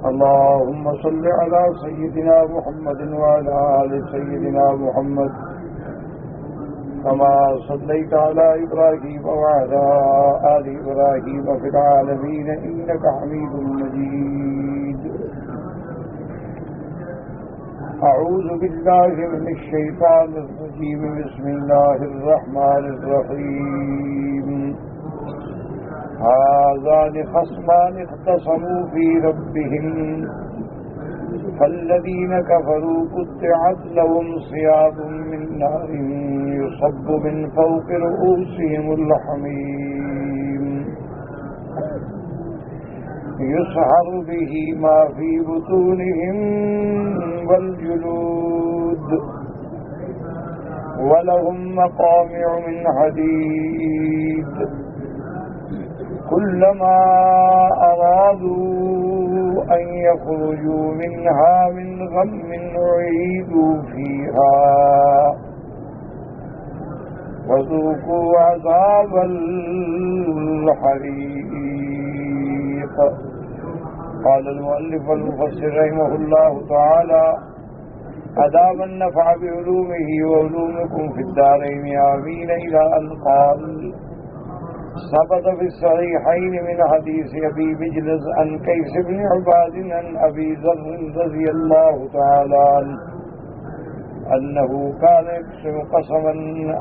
اللهم صل على سيدنا محمد وعلى آل سيدنا محمد كما صليت على إبراهيم وعلى آل إبراهيم في العالمين إنك حميد مجيد. أعوذ بالله من الشيطان الرجيم. بسم الله الرحمن الرحيم. هذان خصمان اختصموا في ربهم فالذين كفروا قطعت لهم ثياب من نار يصب من فوق رؤوسهم الحميم يسحر به ما في بطونهم والجلود ولهم مقامع من حديد كلما أرادوا أن يخرجوا منها من غم أعيدوا فيها وذوقوا عذاب الحريق. قال المؤلف المفسر رحمه الله تعالى: أدام النفع بعلومه وعلومكم في الدارين آمين. إلى أن قال: ثبت في الصحيحين من حديث أبي مجلس عن قيس بن عباد عن أبي ذر رضي الله تعالى عنه أنه كان يقسم قسما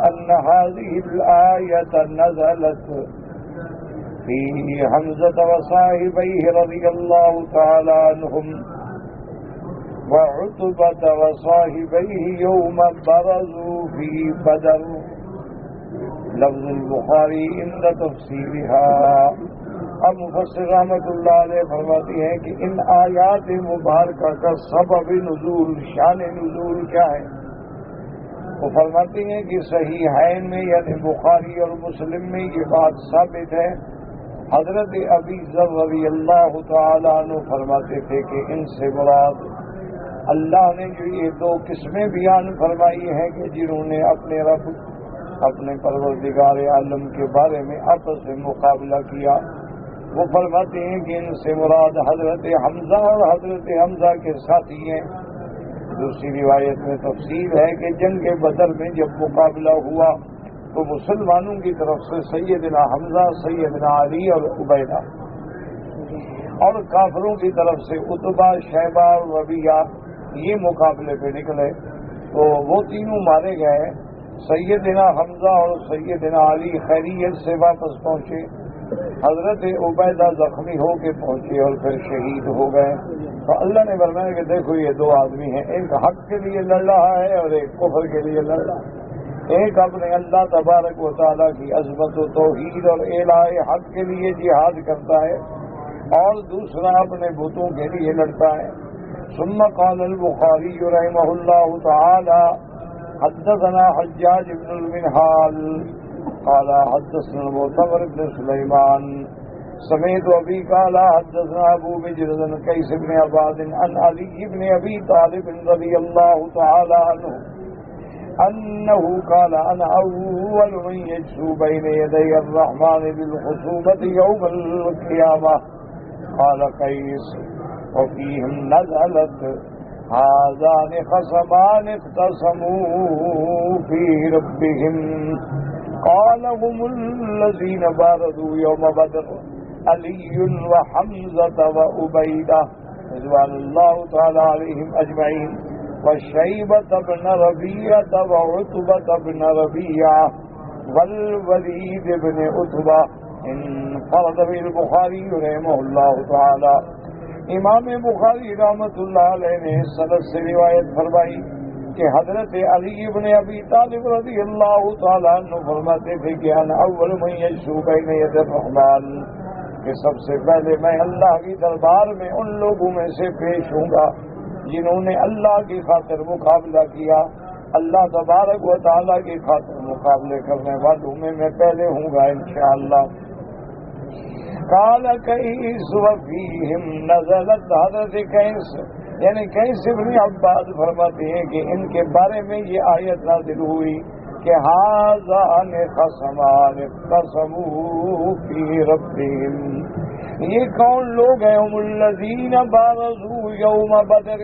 أن هذه الآية نزلت في حمزة وصاحبيه رضي الله تعالى عنهم وعتبة وصاحبيه يوم برزوا في بدر. لفظ البخاری عند تفسیرها. اب مفسر رحمۃ اللہ علیہ فرماتی ہیں کہ ان آیات مبارکہ کا سبب نزول، شان نزول کیا ہے؟ وہ فرماتی ہیں کہ صحیحین میں یعنی بخاری اور مسلم میں یہ بات ثابت ہے. حضرت ابی ذر رضی اللہ تعالیٰ عنہ فرماتے تھے کہ ان سے مراد اللہ نے جو یہ دو قسمیں بیان فرمائی ہیں کہ جنہوں نے اپنے رب، اپنے پروردگار عالم کے بارے میں آپس میں مقابلہ کیا، وہ فرماتے ہیں کہ ان سے مراد حضرت حمزہ اور حضرت حمزہ کے ساتھی ہیں. دوسری روایت میں تفصیل ہے کہ جنگ بدر میں جب مقابلہ ہوا تو مسلمانوں کی طرف سے سیدنا حمزہ، سیدنا علی اور عبیدہ، اور کافروں کی طرف سے عتبہ، شیبہ اور ربیعہ یہ مقابلے پہ نکلے تو وہ تینوں مارے گئے. سیدنا حمزہ اور سیدنا علی خیریت سے واپس پہنچے، حضرت عبیدہ زخمی ہو کے پہنچے اور پھر شہید ہو گئے. تو اللہ نے فرمایا کہ دیکھو یہ دو آدمی ہیں، ایک حق کے لیے لڑ رہا ہے اور ایک کفر کے لیے لڑ رہا ہے. ایک اپنے اللہ تبارک و تعالیٰ کی عظمت و توحید اور اعلاء حق کے لیے جہاد کرتا ہے اور دوسرا اپنے بتوں کے لیے لڑتا ہے. ثم قال البخاری رحمہ اللہ تعالی: حدثنا حجاج بن المنهال قال حدثنا المعتمر بن سليمان سمعت أبي قال حدثنا أبو مجرد عن قيس بن عباد عن علي بن أبي طالب رضي الله تعالى عنه أنه قال: أنا أول من يجسو بين يدي الرحمن بالخصومة يوم القيامة. قال قيس: وفيهم نزلت: هذان خصمان اختصموا في ربهم قال هم الذين بارزوا يوم بدر علي وحمزة وعبيدة رضوان الله تعالى عليهم أجمعين وشيبة بن ربيعة وعتبة بن ربيعة والوليد بن عتبة. انفرد به البخاري رحمه الله تعالى. امام بخاری رحمۃ اللہ علیہ نے سند سے روایت فرمائی کہ حضرت علی بن ابی طالب رضی اللہ تعالیٰ عنہ فرماتے تھے کہ انا اول من یجسو بین ید الرحمن، کہ سب سے پہلے میں اللہ کی دربار میں ان لوگوں میں سے پیش ہوں گا جنہوں نے اللہ کی خاطر مقابلہ کیا. اللہ تبارک و تعالیٰ کی خاطر مقابلے کرنے والوں میں پہلے ہوں گا انشاءاللہ. قال قیس وفیہم نزلت، حضرت قیس یعنی قیس بن عباد فرماتے ہیں کہ ان کے بارے میں یہ آیت نازل ہوئی کہ هذان خصمان اختصموا فی ربهم، یہ کون لوگ ہیں؟ ہم الذین بارزوا یوم بدر،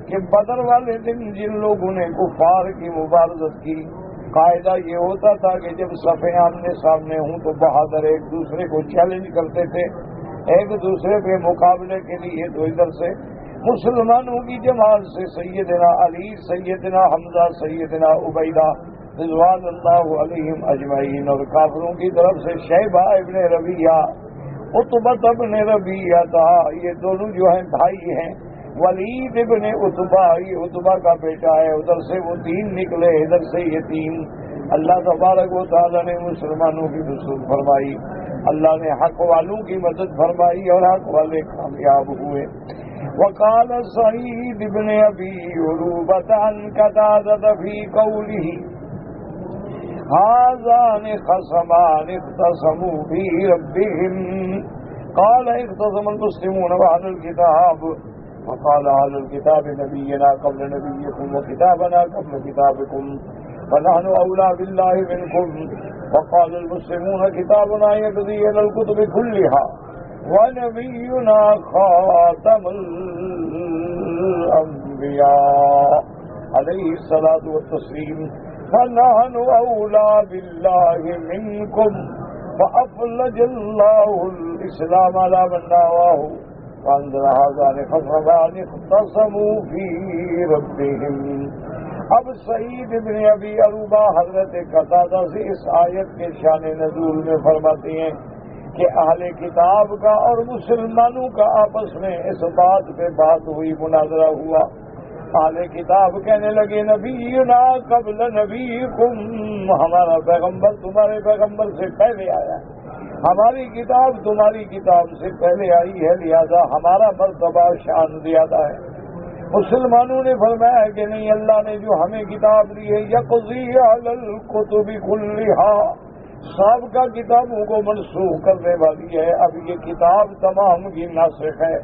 کہ بدر والے دن جن لوگوں نے کفار کی مبارزت کی۔ قاعدہ یہ ہوتا تھا کہ جب صفیں آمنے سامنے ہوں تو بہادر ایک دوسرے کو چیلنج کرتے تھے، ایک دوسرے کے مقابلے کے لیے۔ تو ادھر سے مسلمانوں کی جماعت سے سیدنا علی، سیدنا حمزہ، سیدنا عبیدہ رضوان اللہ علیہم اجمعین، اور کافروں کی طرف سے شیبہ ابن ربیعہ، عتبہ ابن ربیعہ تھا، یہ دونوں جو ہیں بھائی ہیں۔ ولید ابن عتبہ، یہ عتبہ کا بیٹا ہے، ادھر سے وہ تین نکلے، ادھر سے یہ تین۔ اللہ تبارک و تعالیٰ نے مسلمانوں کی نصرت فرمائی، اللہ نے حق والوں کی مدد فرمائی اور حق والے کامیاب ہوئے۔ وقال سعید ابن ابی عروبۃ عن قتادۃ فی قولہ هذان خصمان اختصموا في ربهم قال اختصم المسلمون وأهل الكتاب وقال أهل الكتاب نبينا قبل نبيكم وكتابنا قبل كتابكم فنحن أولى بالله منكم وقال المسلمون كتابنا يقضي إلى الكتب كلها ونبينا خاتم الأنبياء عليه الصلاة والتسليم فنحن أولى بالله منكم فأفلج الله الإسلام على من ناواه وأنزل هذان خصمان اختصموا في ربهم۔ اب سعید بن ابی عروبہ حضرت قتادہ سے اس آیت کے شان نزول میں فرماتے ہیں کہ اہل کتاب کا اور مسلمانوں کا آپس میں اس بات پہ بات ہوئی، مناظرہ ہوا۔ اہل کتاب کہنے لگے نبینا قبل نبیکم، ہمارا پیغمبر تمہارے پیغمبر سے پہلے آیا ہے، ہماری کتاب تمہاری کتاب سے پہلے آئی ہے، لہذا ہمارا مرتبہ شان زیادہ ہے۔ مسلمانوں نے فرمایا کہ نہیں، اللہ نے جو ہمیں کتاب دی ہے یقضی علی الکتب کلھا، سابقہ کتابوں کو منسوخ کرنے والی ہے، اب یہ کتاب تمام کی ناسخ ہے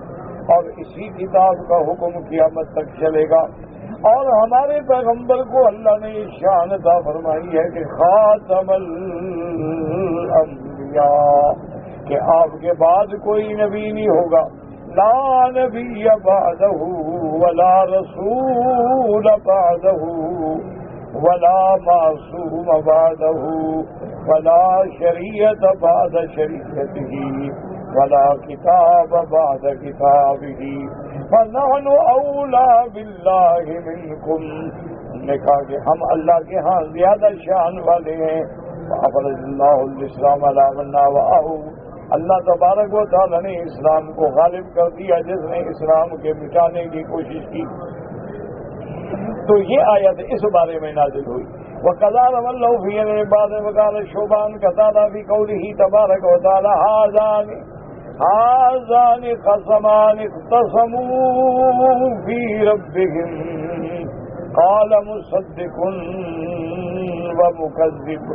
اور اسی کتاب کا حکم قیامت تک چلے گا۔ اور ہمارے پیغمبر کو اللہ نے یہ شان عطا فرمائی ہے کہ خاتم الانبیاء، کہ آپ کے بعد کوئی نبی نہیں ہوگا، لا نبی بعدہ ولا رسول بعدہ ولا معصوم بعدہ ولا شریعت بعد شریعتہ ولا کتاب بعد کتابہ فنحن اولا باللہ منکم۔ ہم نے کہا کہ ہم اللہ کے ہاں زیادہ شان والے ہیں۔ فأفرج اللہ الاسلام علی من ناواه، اللہ تبارک و تعالی نے اسلام کو غالب کر دیا جس نے اسلام کے مٹانے کی کوشش کی۔ تو یہ آیت اس بارے میں نازل ہوئی۔ وَقَضَىٰ رَوَى اللَّهُ فِي الْعِبَادِ وَقَالَ شُعْبَانُ قَتَادَةَ فِي قَوْلِهِ تَبَارَكَ وَتَعَالَىٰ هَٰذَانِ خَصَمَانِ اخْتَصَمُوا فِي رَبِّهِمْ قَالَ مُصَدِّقٌ وَمُكَذِّبٌ۔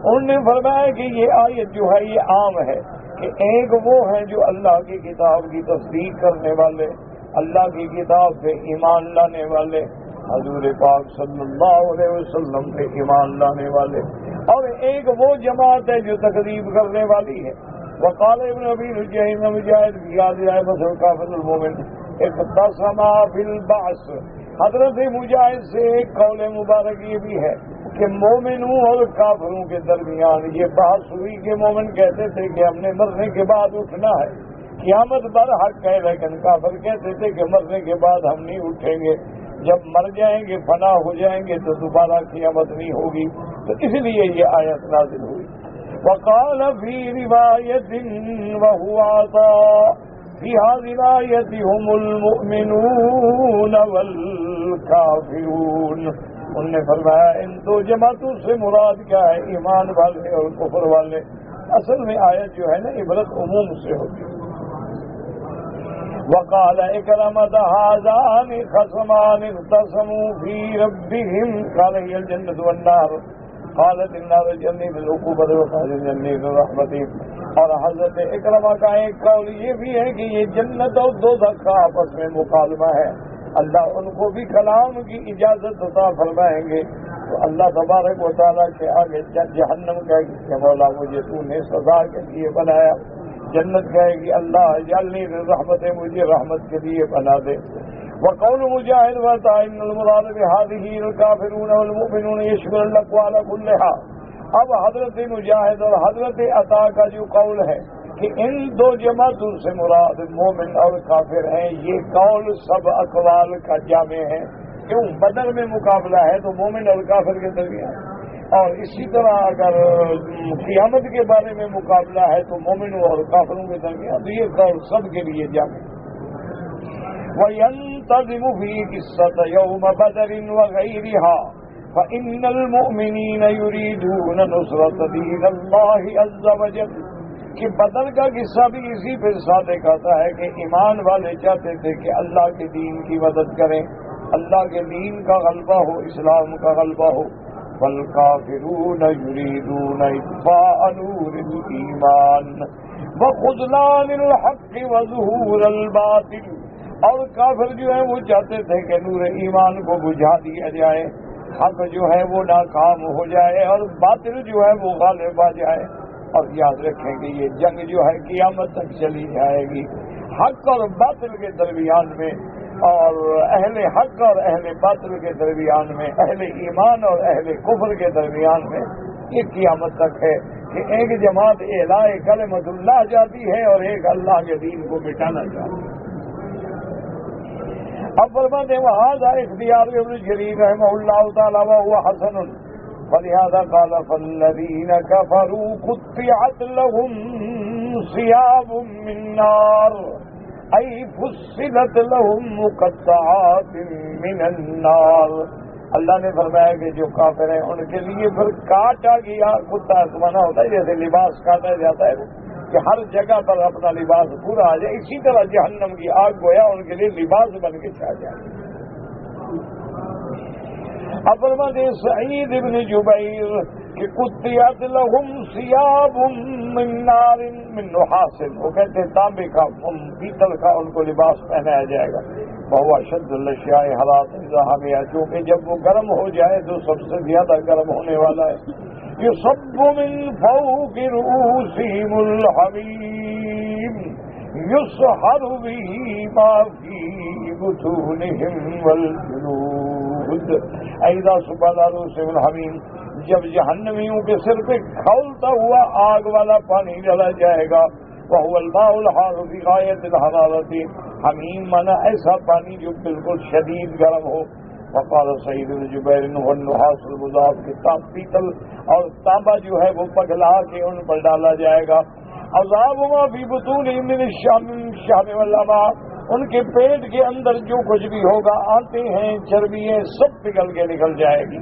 انہوں نے فرمایا کہ یہ آیت جو ہے یہ عام ہے، کہ ایک وہ ہیں جو اللہ کی کتاب کی تصدیق کرنے والے، اللہ کی کتاب پہ ایمان لانے والے، حضور پاک صلی اللہ علیہ وسلم پہ ایمان لانے والے، اور ایک وہ جماعت ہے جو تکذیب کرنے والی ہے۔ وقال ابن ابی نجیح مجاہد یاد ہے مثل کافر المومن اختصما بالبعث، حضرت مجاہد سے ایک قول مبارک یہ بھی ہے کہ مومنوں اور کافروں کے درمیان یہ بحث ہوئی کہ مومن کہتے تھے کہ ہم نے مرنے کے بعد اٹھنا ہے، قیامت بر حق ہے، لیکن کافر کہتے تھے کہ مرنے کے بعد ہم نہیں اٹھیں گے، جب مر جائیں گے فنا ہو جائیں گے تو دوبارہ قیامت نہیں ہوگی۔ تو اس لیے یہ آیت نازل ہوئی۔ وقال فی روایت وهو عطاء فی روایت هم المؤمنون والکافرون، انہوں نے فرمایا ان دو جماعتوں سے مراد کیا ہے، ایمان والے اور کفر والے۔ اصل میں آیت جو ہے نا عبرت عموم سے ہوتی ہے۔ وقال اکرمۃ هذان خصمان اختصموا فی ربهم قال هي الجنة والنار قالت النار جنتی بالعقوبۃ وقال جنتی بالرحمۃ۔ اور حضرت اکرمہ کا ایک قول یہ بھی ہے کہ یہ جنت اور دوزخ کا آپس میں مکالمہ ہے، اللہ ان کو بھی کلام کی اجازت عطا فرمائیں گے۔ تو اللہ تبارک و تعالیٰ کے آگے جہنم کا کہ مولا مجھے تو نے سزا کے لیے بنایا، جنت کہے گی اللہ جعلنی رحمت، مجھے رحمت کے لیے بنا دے۔ وقول مجاہد وعطا ان المراد بهذه الكافرون والمؤمنون يشمل الاقوال كلها۔ اب حضرت مجاہد اور حضرت عطا کا جو قول ہے کہ ان دو جماعتوں سے مراد مومن اور کافر ہیں، یہ قول سب اقوال کا جامع ہے۔ کیوں؟ بدر میں مقابلہ ہے تو مومن اور کافر کے درمیان، اور اسی طرح اگر قیامت کے بارے میں مقابلہ ہے تو مومنوں اور کافروں کے درمیان، تو یہ قول سب کے لیے جامع ہے۔ وَيَنْتَظِمُ فِي قِصَّةِ يَوْمَ بَدْرٍ وَغَيْرِهَا فَإِنَّ الْمُؤْمِنِينَ يُرِيدُونَ نُصْرَةَ دِينِ اللَّهِ عَزَّ وَجَلَّ، کہ بدر کا قصہ بھی اسی پہ صادق آتا ہے کہ ایمان والے چاہتے تھے کہ اللہ کے دین کی مدد کریں، اللہ کے دین کا غلبہ ہو، اسلام کا غلبہ ہو۔ وَالْكَافِرُونَ يُرِيدُونَ إِطْفَاءَ نُورِ الْإِيمَانِ وَخُذْلَانَ الْحَقِّ وَظُهُورَ الْبَاطِلِ، اور کافر جو ہے وہ چاہتے تھے کہ نور ایمان کو بجھا دیا جائے، حق جو ہے وہ ناکام ہو جائے اور باطل جو ہے وہ غالب آ جائے۔ اور یاد رکھیں کہ یہ جنگ جو ہے قیامت تک چلی جائے گی، حق اور باطل کے درمیان میں، اور اہل حق اور اہل باطل کے درمیان میں، اہل ایمان اور اہل کفر کے درمیان میں، یہ قیامت تک ہے کہ ایک جماعت اعلاء کلمت اللہ جاتی ہے اور ایک اللہ کے دین کو مٹانا چاہتی ہے۔ اب فرماتے ہیں وہذا اختیار ابن جریر رحمہ اللہ تعالی وهو حسن، فلهذا قال فالذین كفروا قطعت لهم ثياب من نار، ای فصلت لهم مقطعات من النار۔ اللہ نے فرمایا کہ جو کافر ہیں ان کے لیے پھر کاٹا گیا، کتا سمانا ہوتا ہے جیسے لباس کاٹا جاتا ہے کہ ہر جگہ پر اپنا لباس پورا آ جائے، اسی طرح جہنم کی آگ گویا ان کے لیے لباس بن کے چھا جائے۔ اب فرماتے سعید ابن جبیر کہ قطعت لهم ثياب من نار من نحاس، وہ کہتے ہیں تانبے کا، پیتل کا ان کو لباس پہنایا جائے گا۔ بہو اشد الاشیاء حرارتا ہمیں، چونکہ جب وہ گرم ہو جائے تو سب سے زیادہ گرم ہونے والا ہے۔ يصب من فوق رؤوسهم الحميم يصهر به ما في بطونهم والجلود، اذا صب على رؤوسهم الحميم، جب جہنمیوں کے سر پہ کھولتا ہوا آگ والا پانی ڈالا جائے گا، وهو الماء الحار في غاية الحرارة، حمیم مانا ایسا پانی جو بالکل شدید گرم ہو۔ وقال سعید بن جبیر والنحاس المضاف، کے پیتل اور تانبا جو ہے وہ پگھلا کے ان پر ڈالا جائے گا۔ عذاب ما فی بطونہم من الشحم واللمع، ان کے پیٹ کے اندر جو کچھ بھی ہوگا، آنتیں ہیں، چربییں، سب پگھل کے نکل جائے گی۔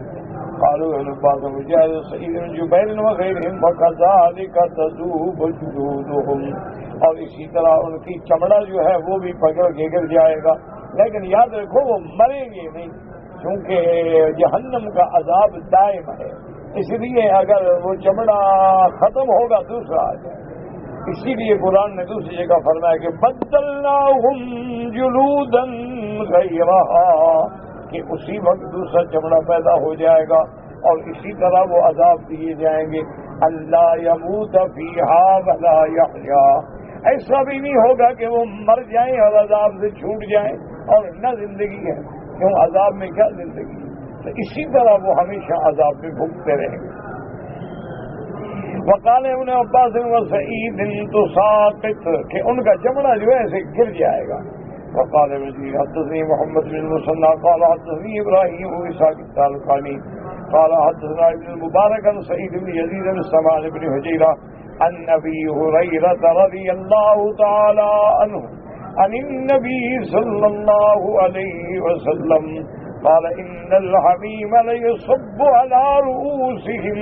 قالوا البعض مجاہد سعید بن جبیر وغیرہم وکذالک تذوب جلودہم، اور اسی طرح ان کی چمڑا جو ہے وہ بھی پگھل کے گر جائے گا، لیکن یاد رکھو وہ مریں گے نہیں، کیونکہ جہنم کا عذاب دائم ہے، اس لیے اگر وہ چمڑا ختم ہوگا دوسرا آ جائے۔ اسی لیے قرآن نے دوسری جگہ فرمایا کہ بدلناہم جلودا غیرہا، کہ اسی وقت دوسرا چمڑا پیدا ہو جائے گا اور اسی طرح وہ عذاب دیے جائیں گے۔ اللہ یموت فیہا ولا یحیا، ایسا بھی نہیں ہوگا کہ وہ مر جائیں اور عذاب سے چھوٹ جائیں اور نہ زندگی ہے، کیوں عذاب میں کیا زندگی ہے، تو اسی طرح وہ ہمیشہ عذاب میں بھگتے رہیں گے۔ وقال ابن عباس وسعید تساقط، کہ ان کا چمڑا جو ہے ایسے گر جائے گا۔ وقال ابن حدثني محمد بن المثنى قال حدثني ابراهيم بن اسحاق الطالقاني قال حدثنا ابن المبارك عن سعيد بن يزيد بن سمان بن حجيرة عن ابي هريرة رضي الله تعالى عنه عن النبي صلى الله عليه وسلم قال ان الحميم ليصب على رؤوسهم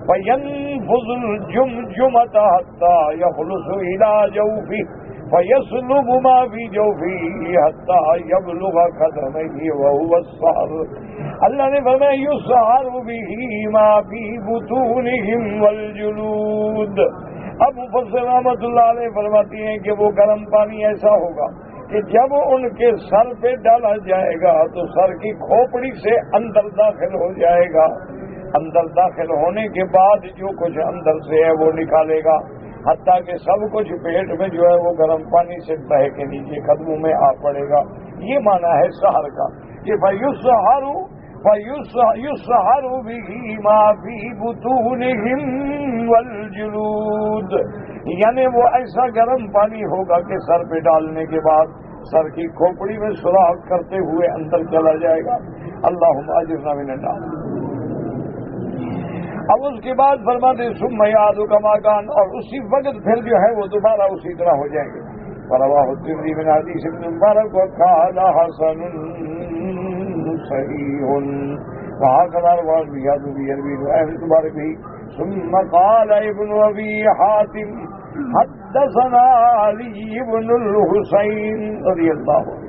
فينفذ الجمجمة حتى يخلص الى جوفه فيسلب ما في جوفه حتى يبلغ قدميه وهو السحر۔ اللہ نے فرمایا يسحر به ما في بطونهم والجلود۔ اب مفسر رحمۃ اللہ علیہ فرماتی ہیں کہ وہ گرم پانی ایسا ہوگا کہ جب ان کے سر پہ ڈالا جائے گا تو سر کی کھوپڑی سے اندر داخل ہو جائے گا، اندر داخل ہونے کے بعد جو کچھ اندر سے ہے وہ نکالے گا، حتیٰ کہ سب کچھ پیٹ میں جو ہے وہ گرم پانی سے بہہ کے نیچے قدموں میں آ پڑے گا. یہ معنی ہے سحر کا کہ فَيُسْحَرُ بِهِ مَا فِي بُطُونِهِمْ وَالْجُلُودِ، یعنی وہ ایسا گرم پانی ہوگا کہ سر پہ ڈالنے کے بعد سر کی کھوپڑی میں سوراخ کرتے ہوئے اندر چلا جائے گا. اللہم اجرنا من النار. اب اس کے بعد فرماتے ثم یعود کما کان، اور اسی وقت پھر جو ہے وہ دوبارہ اسی طرح ہو جائیں گے. فرواه الترمذی من حدیث ابن مبارک وقال حسن صحیح وهكذا رواه البيهقي يروي ابن مبارک بھی. ثم قال ابن ابي حاتم حدثنا علي بن الحسين رضي الله عنه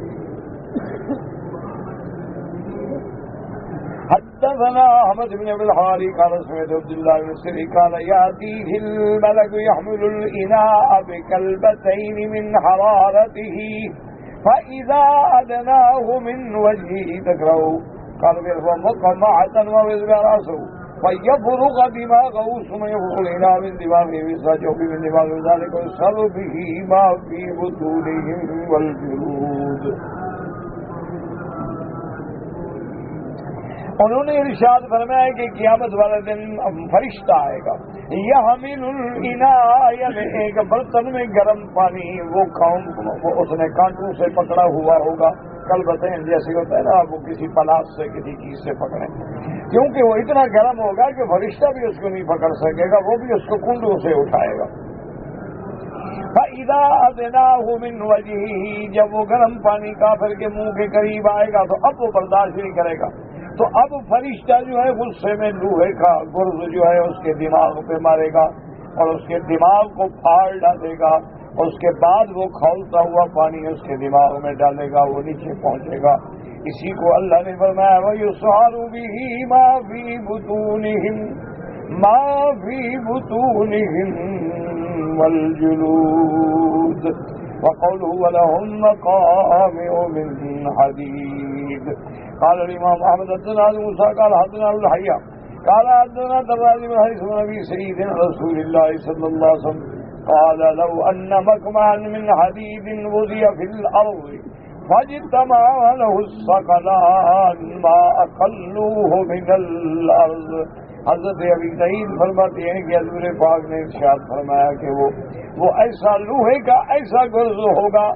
حدثنا احمد بن ابي الحواري قال سمعت عبد الله بن سري قال ياتيه الملك يحمل الاناء بكلبتين من حرارته فاذا ادناه من وجهه تكره قال بيرفع مقمعة ووزع راسه فيفرغ دماغه ثم يفرغ الاناء من دماغه ويسرجه من دماغه ذلك ويسر به ما في بطونهم والجلود. انہوں نے ارشاد فرمایا کہ قیامت والے دن فرشتہ آئے گا. یحمل الاناء، یعنی ایک برتن میں گرم پانی، وہ اس نے کانٹوں سے پکڑا ہوا ہوگا. کل بتائیں جیسے ہوتا ہے نا وہ کسی پلاس سے کسی چیز سے پکڑیں، کیونکہ وہ اتنا گرم ہوگا کہ فرشتہ بھی اس کو نہیں پکڑ سکے گا، وہ بھی اس کو کنڈوں سے اٹھائے گا. فَإِذَا أَدْنَاهُ مِنْ وَجْهِهِ، جب وہ گرم پانی کافر کے منہ کے قریب آئے گا تو اب وہ برداشت نہیں کرے گا. تو اب فرشتہ جو ہے غصے میں لوہے کا گرز جو ہے اس کے دماغ پہ مارے گا اور اس کے دماغ کو پھاڑ ڈالے گا. اس کے بعد وہ کھولتا ہوا پانی اس کے دماغ میں ڈالے گا، وہ نیچے پہنچے گا. اسی کو اللہ نے فرمایا وَيُسْحَرُ بِهِ مَا فِي بُطُونِهِمْ مَا فِي بُطُونِهِمْ وَالْجُلُودِ وَقَوْلُهُ وَلَهُمْ مَقَامِعُ مِنْ حَدِيدٍ. قال الإمام أحمد حدثنا موسى قال حدثنا الحيّة قال حدثنا دراز بن حارث بن أبي سعيد رسول الله صلى الله عليه وسلم قال لو أن مكمعا من حديد وضع في الأرض فاجتمع له الثقلان ما أقلوه من الأرض. حضرت ابی سعید فرماتے ہیں کہ حضور پاک نے ارشاد فرمایا کہ وہ ایسا لوہے کا ایسا گرز ہوگا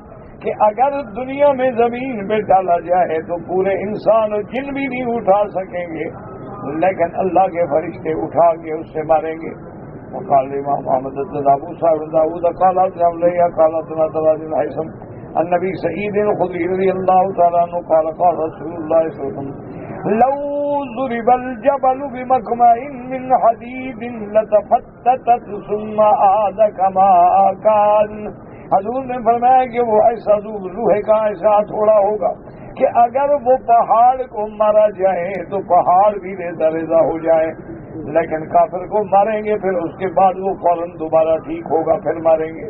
کہ اگر دنیا میں زمین میں ڈالا جائے تو پورے انسان اور جن بھی نہیں اٹھا سکیں گے، لیکن اللہ کے فرشتے اٹھا کے اس سے ماریں گے. وقال امام محمد بن ابو صاحب داؤد قال علیہ قال تناظر الحسن النبی سعید الخدری رضی اللہ تعالیٰ عنہ قال قال رسول اللہ صلی اللہ علیہ وسلم لو ضرب الجبل بمكمع من حديد لتفتتت ثم عاد كما كان. حضور نے فرمایا کہ وہ ایسا لوہے کا ایسا تھوڑا ہوگا کہ اگر وہ پہاڑ کو مارا جائے تو پہاڑ بھی ریزہ ریزہ ہو جائے، لیکن کافر کو ماریں گے پھر اس کے بعد وہ فوراً دوبارہ ٹھیک ہوگا پھر ماریں گے.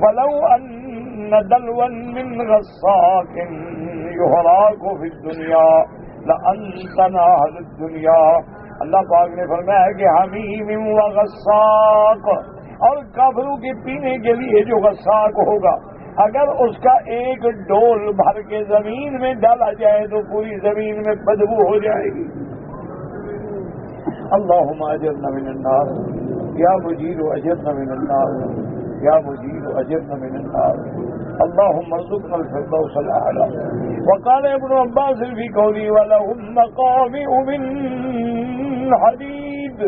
وَلَوْ أَنَّ دَلْوًا مِّن غَصَّاقٍ يُحْرَاقُ فِي الدُّنْيَا لَأَنْتَنَا أَهْلُ الدُّنْيَا. اللہ پاک نے فرمایا کہ حمیم و غصاق، اور کافروں کے پینے کے لیے جو غصاق ہوگا اگر اس کا ایک ڈول بھر کے زمین میں ڈالا جائے تو پوری زمین میں بدبو ہو جائے گی. اللہم اجرنا من النار یا مجیر اجرنا من النار یا مجیر اجرنا من النار. اللہم ارزقنا الفردوس الاعلی. وقال ابن عباس فی قولی ولہم مقامع من حدید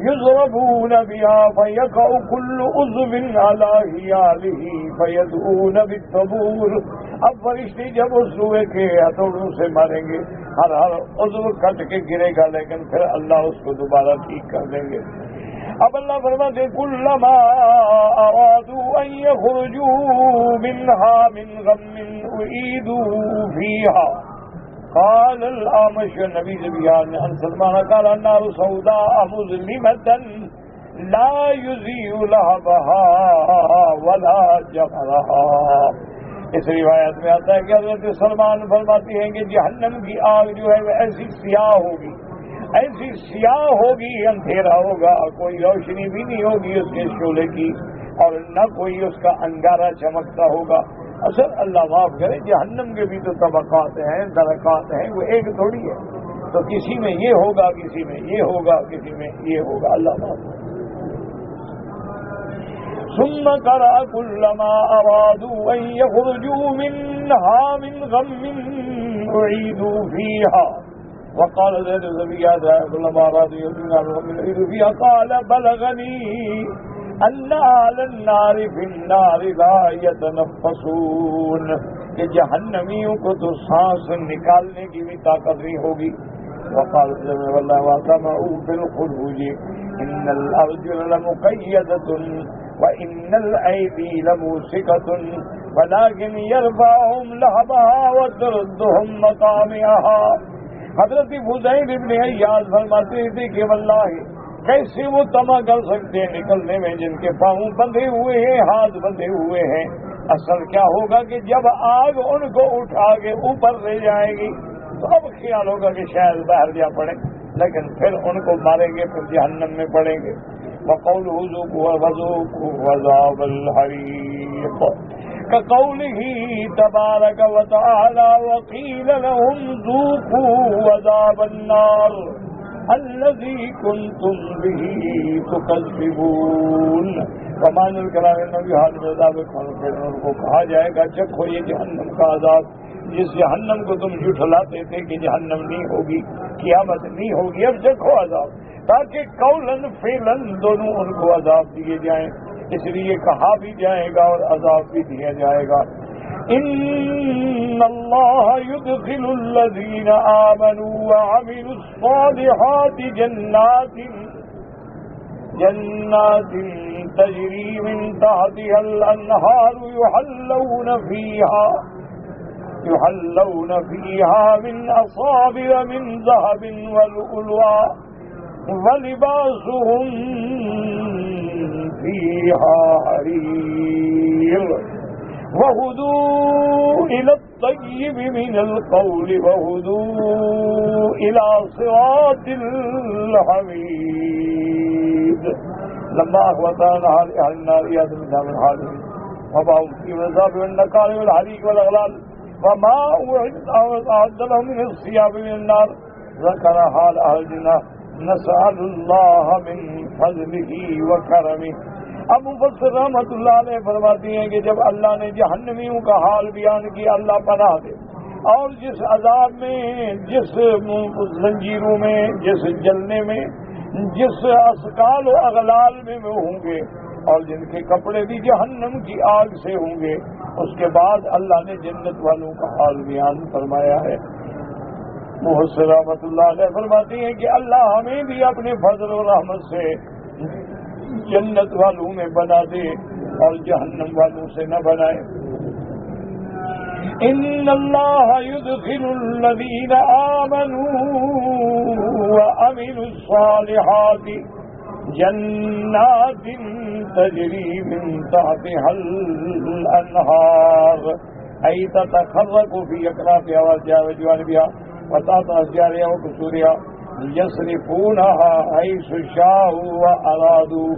یضربون بها فیقع کل عضو علی حیالہ فیدعون بالطبور. اب فرشتے جب اس لوہے کے ہتھوڑوں سے ماریں گے ہر عضو کٹ کے گرے گا، لیکن پھر اللہ اس کو دوبارہ ٹھیک کر دیں گے. اب اللہ فرماتے کلما ارادوا ان یخرجوا منها من غم اعیدوا فیها. قال الأعمش النبي زبيان عن سلمان قال النار سوداء مظلمة لا يزيء لهبها ولا جمرها. اس روایت میں آتا ہے کہ حضرت سلمان فرماتی ہیں کہ جہنم کی آگ جو ہے وہ ایسی سیاہ ہوگی، ایسی سیاہ ہوگی، اندھیرا ہوگا، کوئی روشنی بھی نہیں ہوگی اس کے شعلے کی، اور نہ کوئی اس کا انگارہ چمکتا ہوگا. اصل اللہ معاف کرے جہنم کے بھی تو طبقات ہیں، درکات ہیں، وہ ایک تھوڑی ہے. تو کسی میں یہ ہوگا، کسی میں یہ ہوگا، کسی میں یہ ہوگا. اللہ معاف کرے. ثم قرأ كلما أرادوا أن يخرجوا منها من غم أعيدوا فيها وقال زيد الزبيات كلما أرادوا يخرجوا من غم أعيدوا فيها قال بلغني أن أهل النار في النار لا يتنفسون. کہ جہنمیوں کو تو سانس نکالنے کی بھی طاقت نہیں ہوگی. وقال والله وسمعوا بالخروج إن الأرجل لمقيدة وَإِنَّ الْأَيْدِي لَمُوسِكَةٌ وَلَكِنْ يَرْفَعُهُمْ لَهَبَهَا وَتَرُدُّهُمْ مَقَامِعَهَا. حضرت فضیل ابن عیاض فرماتے تھے کہ واللہ کیسے وہ طمع کر سکتے ہیں نکلنے میں جن کے پاؤں بندھے ہوئے ہیں، ہاتھ بندھے ہوئے ہیں. اصل کیا ہوگا کہ جب آگ ان کو اٹھا کے اوپر لے جائے گی تو اب خیال ہوگا کہ شاید باہر جا پڑے، لیکن پھر ان کو ماریں گے، پھر جہنم میں پڑیں گے. وقوله ذوقوا عذاب الحريق كقوله تبارك وتعالى وقيل لهم ذوقوا عذاب النار الذي كنتم به تكذبون. ومعنى الكلام النبي هذا عذاب الخلق، ان کو کہا جائے گا چکھو یہ جہنم کا عذاب جس جہنم کو تم جھٹلاتے تھے کہ جہنم نہیں ہوگی، قیامت نہیں ہوگی، اب چکھو عذاب، تاکہ قولن فعلن دونوں ان کو عذاب دیے جائیں. اس لیے کہا بھی جائے گا اور عذاب بھی دیا جائے گا. ان اللہ يدخل الذین آمنوا وعملوا الصالحات جنات تجری من تحتها الانہار يحلون فيها من أصابر من ذهب ولؤلؤا ولباسهم فيها حرير وهدوا إلى الطيب من القول وهدوا إلى صراط الحميد. لما أخوتنا أهل النار يأتي من دام الحالين وباهم في العذاب والنكال والحريق والأغلال وما أعد لهم من الثياب من النار. ذكر حال أهل الجنة نسأل الله من فضله وكرمه. اب مفسر رحمۃ اللہ علیہ فرماتی ہیں کہ جب اللہ نے جہنمیوں کا حال بیان کیا، اللہ پناہ دے، اور جس عذاب میں، جس زنجیروں میں، جس جلنے میں، جس اسکال و اغلال میں وہ ہوں گے، اور جن کے کپڑے بھی جہنم کی آگ سے ہوں گے، اس کے بعد اللہ نے جنت والوں کا حال بیان فرمایا ہے. محسن رحمۃ اللہ علیہ فرماتی ہیں کہ اللہ ہمیں بھی اپنے فضل و رحمت سے جنت والوں میں بنا دے اور جہنم والوں سے نہ بنائے. ان اللہ يدخل الذین آمنوا وعملوا الصالحات جنات تجری من تحتها الانہار ای تتخرق فی اکنافها وجوانبها وتحت اشجارها وقصورها یصرفونها حیث شاءوا وارادوا.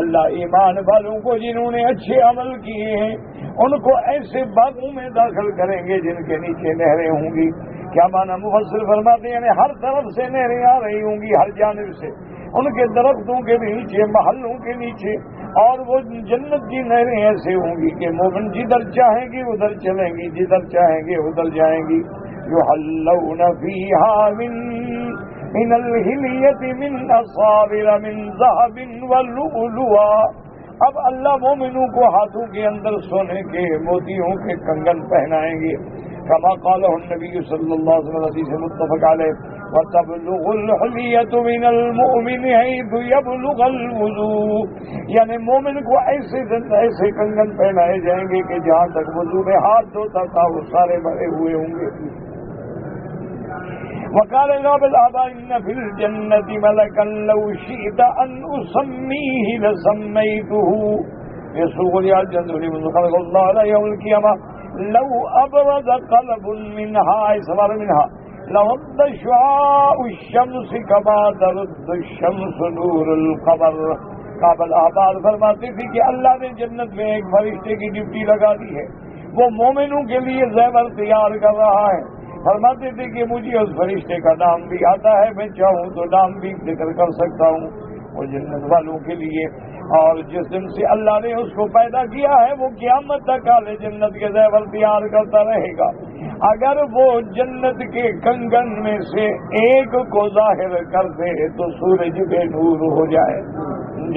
اللہ ایمان والوں کو جنہوں نے اچھے عمل کیے ہیں ان کو ایسے باغوں میں داخل کریں گے جن کے نیچے نہریں ہوں گی. کیا معنی؟ مفسر فرماتے ہیں یعنی ہر طرف سے نہریں آ رہی ہوں گی، ہر جانب سے، ان کے درختوں کے نیچے، محلوں کے نیچے، اور وہ جنت کی نہریں ایسے ہوں گی کہ مومن جدھر چاہیں گی ادھر چلیں گی، جدھر چاہیں گے ادھر جائیں گی. یحلون فیہا من الحلیۃ من اصابر من ذہب ولؤلؤا. اب اللہ مومنوں کو ہاتھوں کے اندر سونے کے موتیوں کے کنگن پہنائیں گے. کما قالہ النبی صلی اللہ علیہ وسلم حدیث متفق علیہ وَتَبْلُغُ الْحُلِيَّةُ مِنَ الْمُؤْمِنِ حَيْثُ يَبْلُغَ الْوُضُوءُ. یعنی مومن کو ایسے کنگن پہنائے جائیں گے کہ جہاں تک وضو میں ہاتھ دھوتا تھا وہ سارے بھرے ہوئے ہوں گے. وقال غاب الآباء إن في الجنة ملكا لو شئت أن أسميه لسميته يسوق لي الجنة لمن خلق الله على يوم القيامة لو أبرز قلب منها إصرار منها لرد شعاع الشمس كما ترد الشمس نور القمر کابل آباد فرماتی تھی کہ اللہ نے جنت میں ایک فرشتے کی ڈیوٹی لگا دی ہے، وہ مومنوں کے لیے زیور تیار کر رہا ہے. فرماتے تھے کہ مجھے اس فرشتے کا نام بھی آتا ہے، میں چاہوں تو نام بھی ذکر کر سکتا ہوں. وہ جنت والوں کے لیے، اور جس دن سے اللہ نے اس کو پیدا کیا ہے وہ قیامت تک اہل جنت کے زیور تیار کرتا رہے گا. اگر وہ جنت کے کنگن میں سے ایک کو ظاہر کر دے تو سورج بے نور ہو جائے.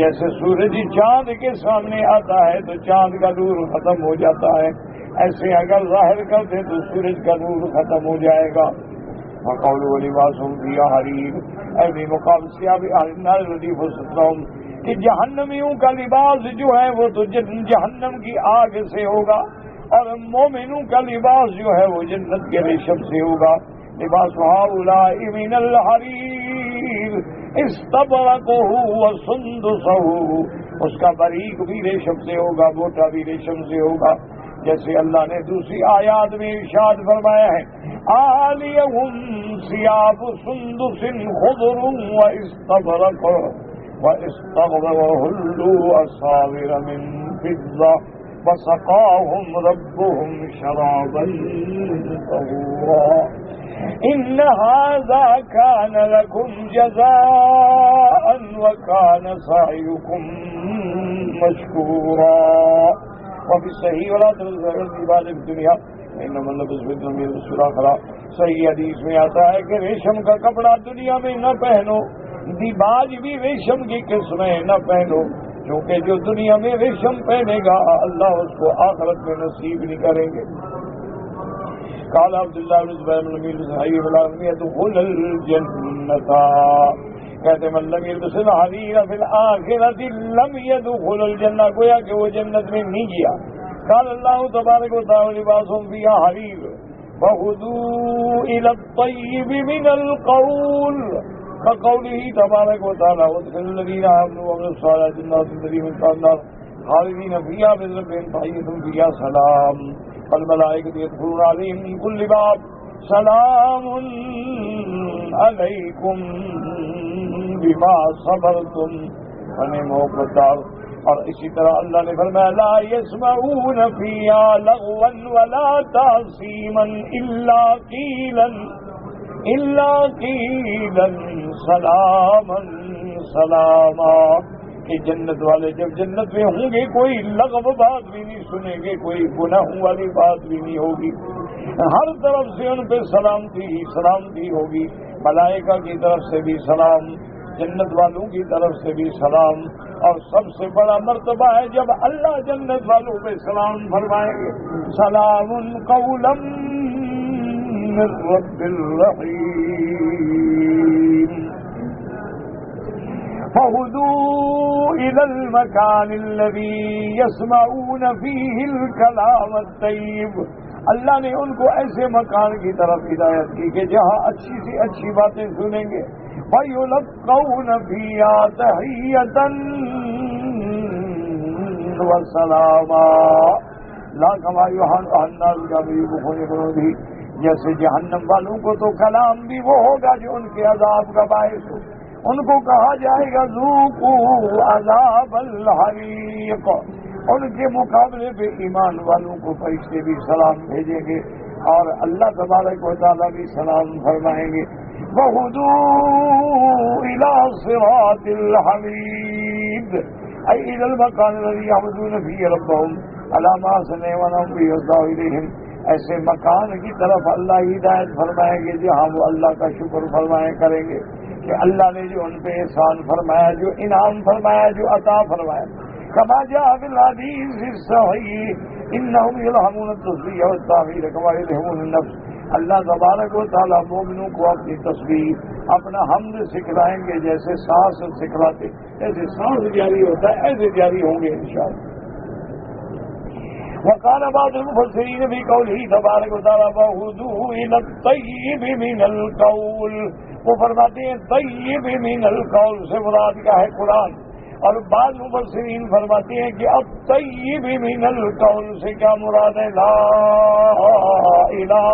جیسے سورج چاند کے سامنے آتا ہے تو چاند کا نور ختم ہو جاتا ہے، ایسے اگر ظاہر کر دے تو سورج کا نور ختم ہو جائے گا. وقول ولباسهم فيها حرير، اے بھی مقام سے اب النار ردیف وسلم کہ جہنمیوں کا لباس جو ہے وہ تو جہنم کی آگ سے ہوگا، اور مومنوں کا لباس جو ہے وہ جنت کے ریشم سے ہوگا. لباس هؤلاء من الحریر استبرقه وسندسه، اس کا بریق بھی ریشم سے ہوگا، بوٹا بھی ریشم سے ہوگا. جیسے اللہ نے دوسری آیات میں ارشاد فرمایا ہے عالیہم ثیاب سندس خضر واستبرق وحلوا اساور من فضة وسقاهم ربهم شرابا طهورا ان هذا كان لكم جزاء وكان سعيكم مشكورا. وفي الصحيح ولا تنزل الجبال في الدنيا انما اللبس في الدنيا بالآخرة. صحیح حدیث میں آتا ہے کہ ریشم کا کپڑا دنیا میں نہ پہنو، دیباج بھی ریشم کی قسمیں نہ پہنو، کیونکہ جو دنیا میں ریشم پہنے گا اللہ اس کو آخرت میں نصیب نہیں کریں گے. قال عبداللہ بن زبیر بن نمیر صحیح العالم يدخل الجنة، کہتے من لم يلبس الحرير في الآخرة لم يدخل الجنة، گویا کہ وہ جنت میں نہیں گیا. قال اللہ تبارک و تعالی لباسهم فيها حرير وهدوا إلى الطيب من القول كقوله تبارك وتعالى وادخل الذين آمنوا وعملوا الصالحات جنات تجري من تحتها الأنهار خالدين فيها بذنب طيب فيها سلام. والملائكة يدخلون عليهم من كل باب سلام علیکم بما صبرتم فنعم عقبى الدار. اور اسی طرح اللہ نے فرمایا لا يسمعون فيها لغوا ولا تأثيما إلا قيلا سلاما سلاما. کہ جنت والے جب جنت میں ہوں گے کوئی لغو بات بھی نہیں سنیں گے، کوئی گناہ والی بات بھی نہیں ہوگی، ہر طرف سے ان پہ سلامتی ہی سلامتی ہوگی. ملائکہ کی طرف سے بھی سلام، جنت والوں کی طرف سے بھی سلام، اور سب سے بڑا مرتبہ ہے جب اللہ جنت والوں پہ سلام فرمائیں گے سلام قولا من رب الرحیم. فَهُدُوا إِلَى الْمَكَانِ الَّذِي يَسْمَعُونَ فِيهِ الْكَلَامَ الطَّيِّبَ. اللہ نے ان کو ایسے مکان کی طرف ہدایت کی کہ جہاں اچھی سی اچھی باتیں سنیں گے. وَيُلَقَّوْنَ فِيهَا تَحِيَّةً وَسَلَامًا. لا كما يُحَنَّ النَّاسُ كَبِيرٌ. جیسے جہنم والوں کو تو کلام بھی وہ ہوگا جو ان کے عذاب کا باعث ہو، ان کو کہا جائے گا ذوقوا عذاب الحریق. ان کے مقابلے پہ ایمان والوں کو فرشتے بھی سلام بھیجیں گے اور اللہ تبارک و تعالیٰ بھی سلام فرمائیں گے. وَهُدُوا إِلَى صِرَاطِ الْحَمِيدِ أي إِلَى الْمَكَانِ الَّذِي يَعْبُدُونَ فِيهِ رَبَّهُمْ عَلَى مَا أَحْسَنَ وَأَنْعَمَ بِهِ وَيَرْضَىٰ إِلَيْهِمْ. ایسے مکان کی طرف اللہ ہدایت فرمائیں گے جہاں وہ اللہ کا شکر فرمائیں کریں گے کہ اللہ نے جو ان پہ احسان فرمایا، جو انعام فرمایا، جو عطا فرمایا. كما جاء في الحديث الصحيح انهم يلهمون التسبيح والتحميد كما يلهمون النفس. اللہ تبارک و تعالیٰ مومنوں کو اپنی تسبیح اپنا حمد سکھلائیں گے، جیسے سانس سکھلاتے ایسے سانس جاری ہوتا ہے ایسے جاری ہوں گے انشاءاللہ. وقال بعض المفسرین في قوله تبارک و تعالیٰ وَهُدُوا إِلَى الطَّيِّبِ مِنَ الْقَوْلِ. وہ فرماتے ہیں طیب من القول سے مراد کیا ہے قرآن، اور بعض مفسرین فرماتے ہیں کہ اب طیب من القول سے کیا مراد ہے لا الہ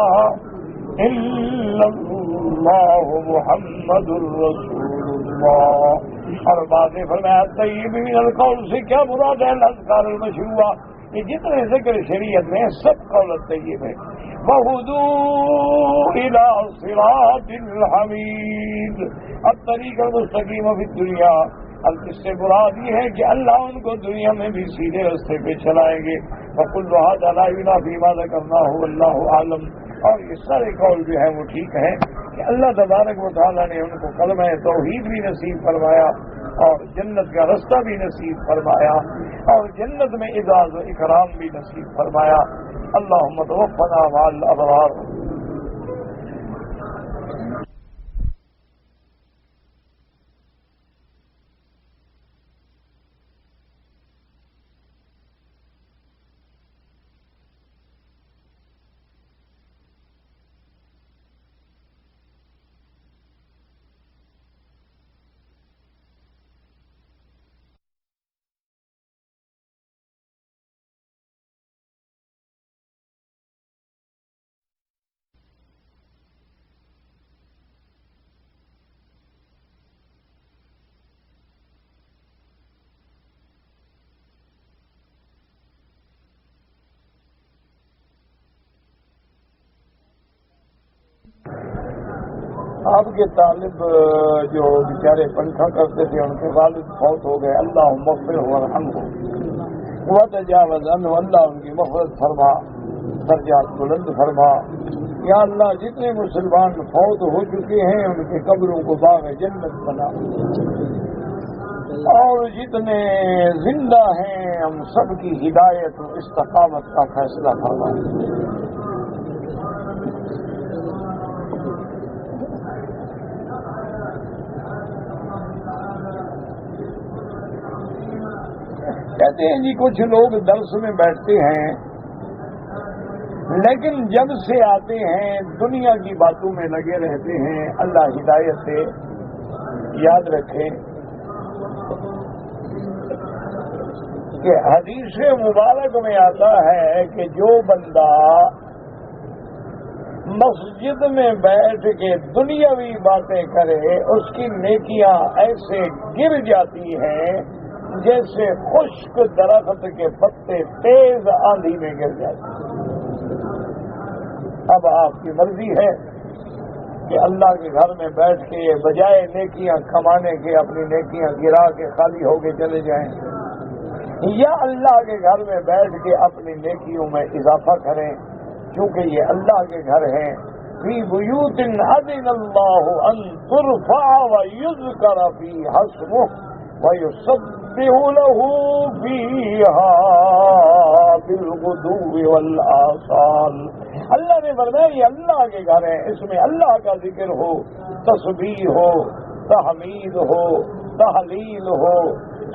الا اللہ محمد رسول اللہ. اور بعد میں فرمایا طیب من القول سے کیا مراد ہے؟ الاذکار المشروعہ، یہ جتنے ذکر شریعت میں سب قول طیب ہے۔ وَهُدُوا إِلَىٰ صِرَاطِ الْحَمِيدِ الطریق المستقیم فی الدنیا، اب اس سے مراد یہ ہے کہ اللہ ان کو دنیا میں بھی سیدھے راستے پہ چلائیں گے۔ وَكُلُّ هَٰذَا لَا يُنَافِي مَا ذَكَرْنَاهُ وَاللَّهُ أَعْلَمُ، اور یہ سارے قول جو ہیں وہ ٹھیک ہیں کہ اللہ تبارک و تعالیٰ نے ان کو کلمہ توحید بھی نصیب فرمایا اور جنت کا رستہ بھی نصیب فرمایا اور جنت میں اعزاز و اکرام بھی نصیب فرمایا۔ اللہم توفنا مع الابرار۔ آپ کے طالب جو بیچارے پنکھا کرتے تھے ان کے والد فوت ہو گئے، اللہ مغفرہ وارحمہ وتجاوز عنہ، اللہ ان کی مغفرت فرما، درجات بلند فرما۔ یا اللہ جتنے مسلمان فوت ہو چکے ہیں ان کے قبروں کو باغ جنت بنا، اور جتنے زندہ ہیں ہم سب کی ہدایت و استقامت کا فیصلہ فرما۔ کہتے ہیں جی کچھ لوگ درس میں بیٹھتے ہیں لیکن جب سے آتے ہیں دنیا کی باتوں میں لگے رہتے ہیں۔ اللہ ہدایت سے یاد رکھیں کہ حدیث مبارک میں آتا ہے کہ جو بندہ مسجد میں بیٹھ کے دنیاوی باتیں کرے اس کی نیکیاں ایسے گر جاتی ہیں جیسے خشک درخت کے پتے تیز آندھی میں گر جاتے ہیں۔ اب آپ کی مرضی ہے کہ اللہ کے گھر میں بیٹھ کے بجائے نیکیاں کمانے کے اپنی نیکیاں گرا کے خالی ہو کے چلے جائیں، یا اللہ کے گھر میں بیٹھ کے اپنی نیکیوں میں اضافہ کریں، کیونکہ یہ اللہ کے گھر ہیں۔ فی بیوت اذن اللہ ان ترفع ویذکر فیہا اسمہ وَيُسَبِّحُ لَهُ فِيهَا بِالْغُدُوِّ وَالْآصَالِ۔ اللہ نے فرمایا یہ اللہ کے گھر ہے، اس میں اللہ کا ذکر ہو، تسبیح ہو، تحمید ہو، تحلیل ہو،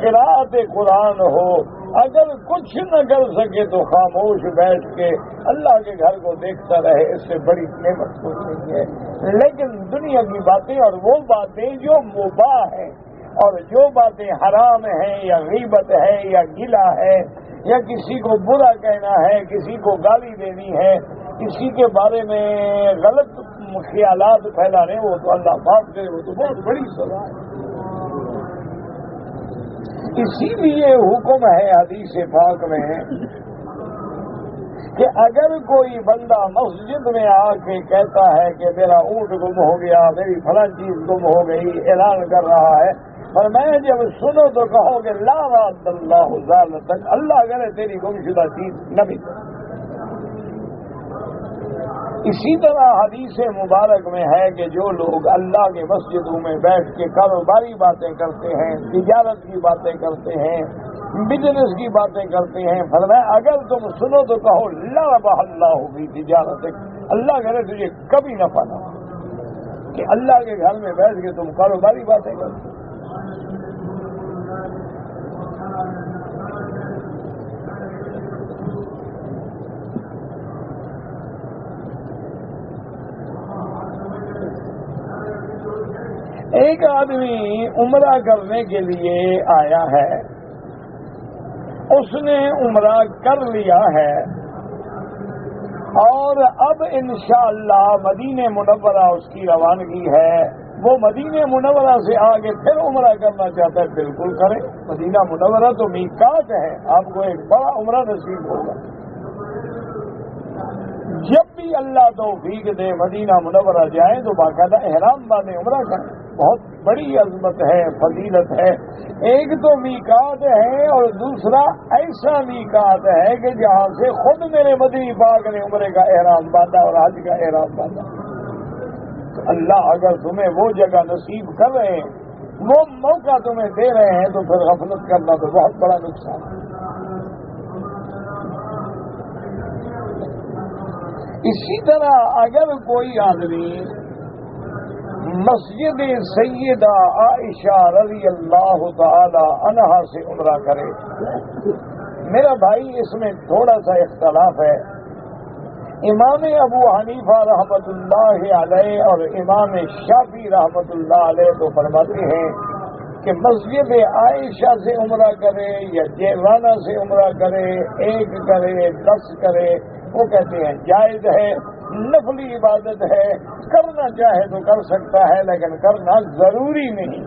قرأت قرآن ہو۔ اگر کچھ نہ کر سکے تو خاموش بیٹھ کے اللہ کے گھر کو دیکھتا رہے، اس سے بڑی نعمت کوئی نہیں ہے۔ لیکن دنیا کی باتیں اور وہ باتیں جو مباح ہیں اور جو باتیں حرام ہیں یا غیبت ہے یا گلہ ہے یا کسی کو برا کہنا ہے، کسی کو گالی دینی ہے، کسی کے بارے میں غلط خیالات پھیلانے، وہ تو اللہ معاف کرے، وہ تو بہت بڑی سزا ہے۔ اسی لیے حکم ہے حدیث پاک میں کہ اگر کوئی بندہ مسجد میں آ کے کہتا ہے کہ میرا اونٹ گم ہو گیا، میری فلاں چیز گم ہو گئی، اعلان کر رہا ہے، اور میں جب سنو تو کہو کہ لا رد اللہ ضالتک، اللہ کرے تیری گمشدہ چیز نہ ملے۔ اسی طرح حدیث مبارک میں ہے کہ جو لوگ اللہ کے مسجدوں میں بیٹھ کے کاروباری باتیں کرتے ہیں، تجارت کی باتیں کرتے ہیں، بزنس کی باتیں کرتے ہیں، فرمایا اگر تم سنو تو کہو لا ربح اللہ فی تجارتک، اللہ کرے تجھے کبھی نفع نہ ہو، کہ اللہ کے گھر میں بیٹھ کے تم کاروباری باتیں کرتے۔ ایک آدمی عمرہ کرنے کے لیے آیا ہے، اس نے عمرہ کر لیا ہے اور اب انشاءاللہ مدینہ منورہ اس کی روانگی ہے، وہ مدینہ منورہ سے آگے پھر عمرہ کرنا چاہتا ہے بالکل کرے. مدینہ منورہ تو میقات ہے، آپ کو ایک بڑا عمرہ نصیب ہوگا. جب بھی اللہ توفیق دے مدینہ منورہ جائیں تو باقاعدہ احرام باندھیں، عمرہ کریں. بہت بڑی عظمت ہے، فضیلت ہے. ایک تو میقات ہے اور دوسرا ایسا میقات ہے کہ جہاں سے خود میرے مدنی پاک نے عمرے کا احرام باندھا اور حج کا احرام باندھا. تو اللہ اگر تمہیں وہ جگہ نصیب کر رہے ہیں، وہ موقع تمہیں دے رہے ہیں، تو پھر غفلت کرنا تو بہت بڑا نقصان ہے. اسی طرح اگر کوئی آدمی مسجد سیدہ عائشہ رضی اللہ تعالی عنہا سے عمرہ کرے، میرا بھائی اس میں تھوڑا سا اختلاف ہے. امام ابو حنیفہ رحمۃ اللہ علیہ اور امام شافعی رحمۃ اللہ علیہ تو فرماتے ہیں کہ مسجد عائشہ سے عمرہ کرے یا جیرانہ سے عمرہ کرے، 1 کرے 10 کرے، وہ کہتے ہیں جائز ہے، نفلی عبادت ہے، کرنا چاہے تو کر سکتا ہے لیکن کرنا ضروری نہیں.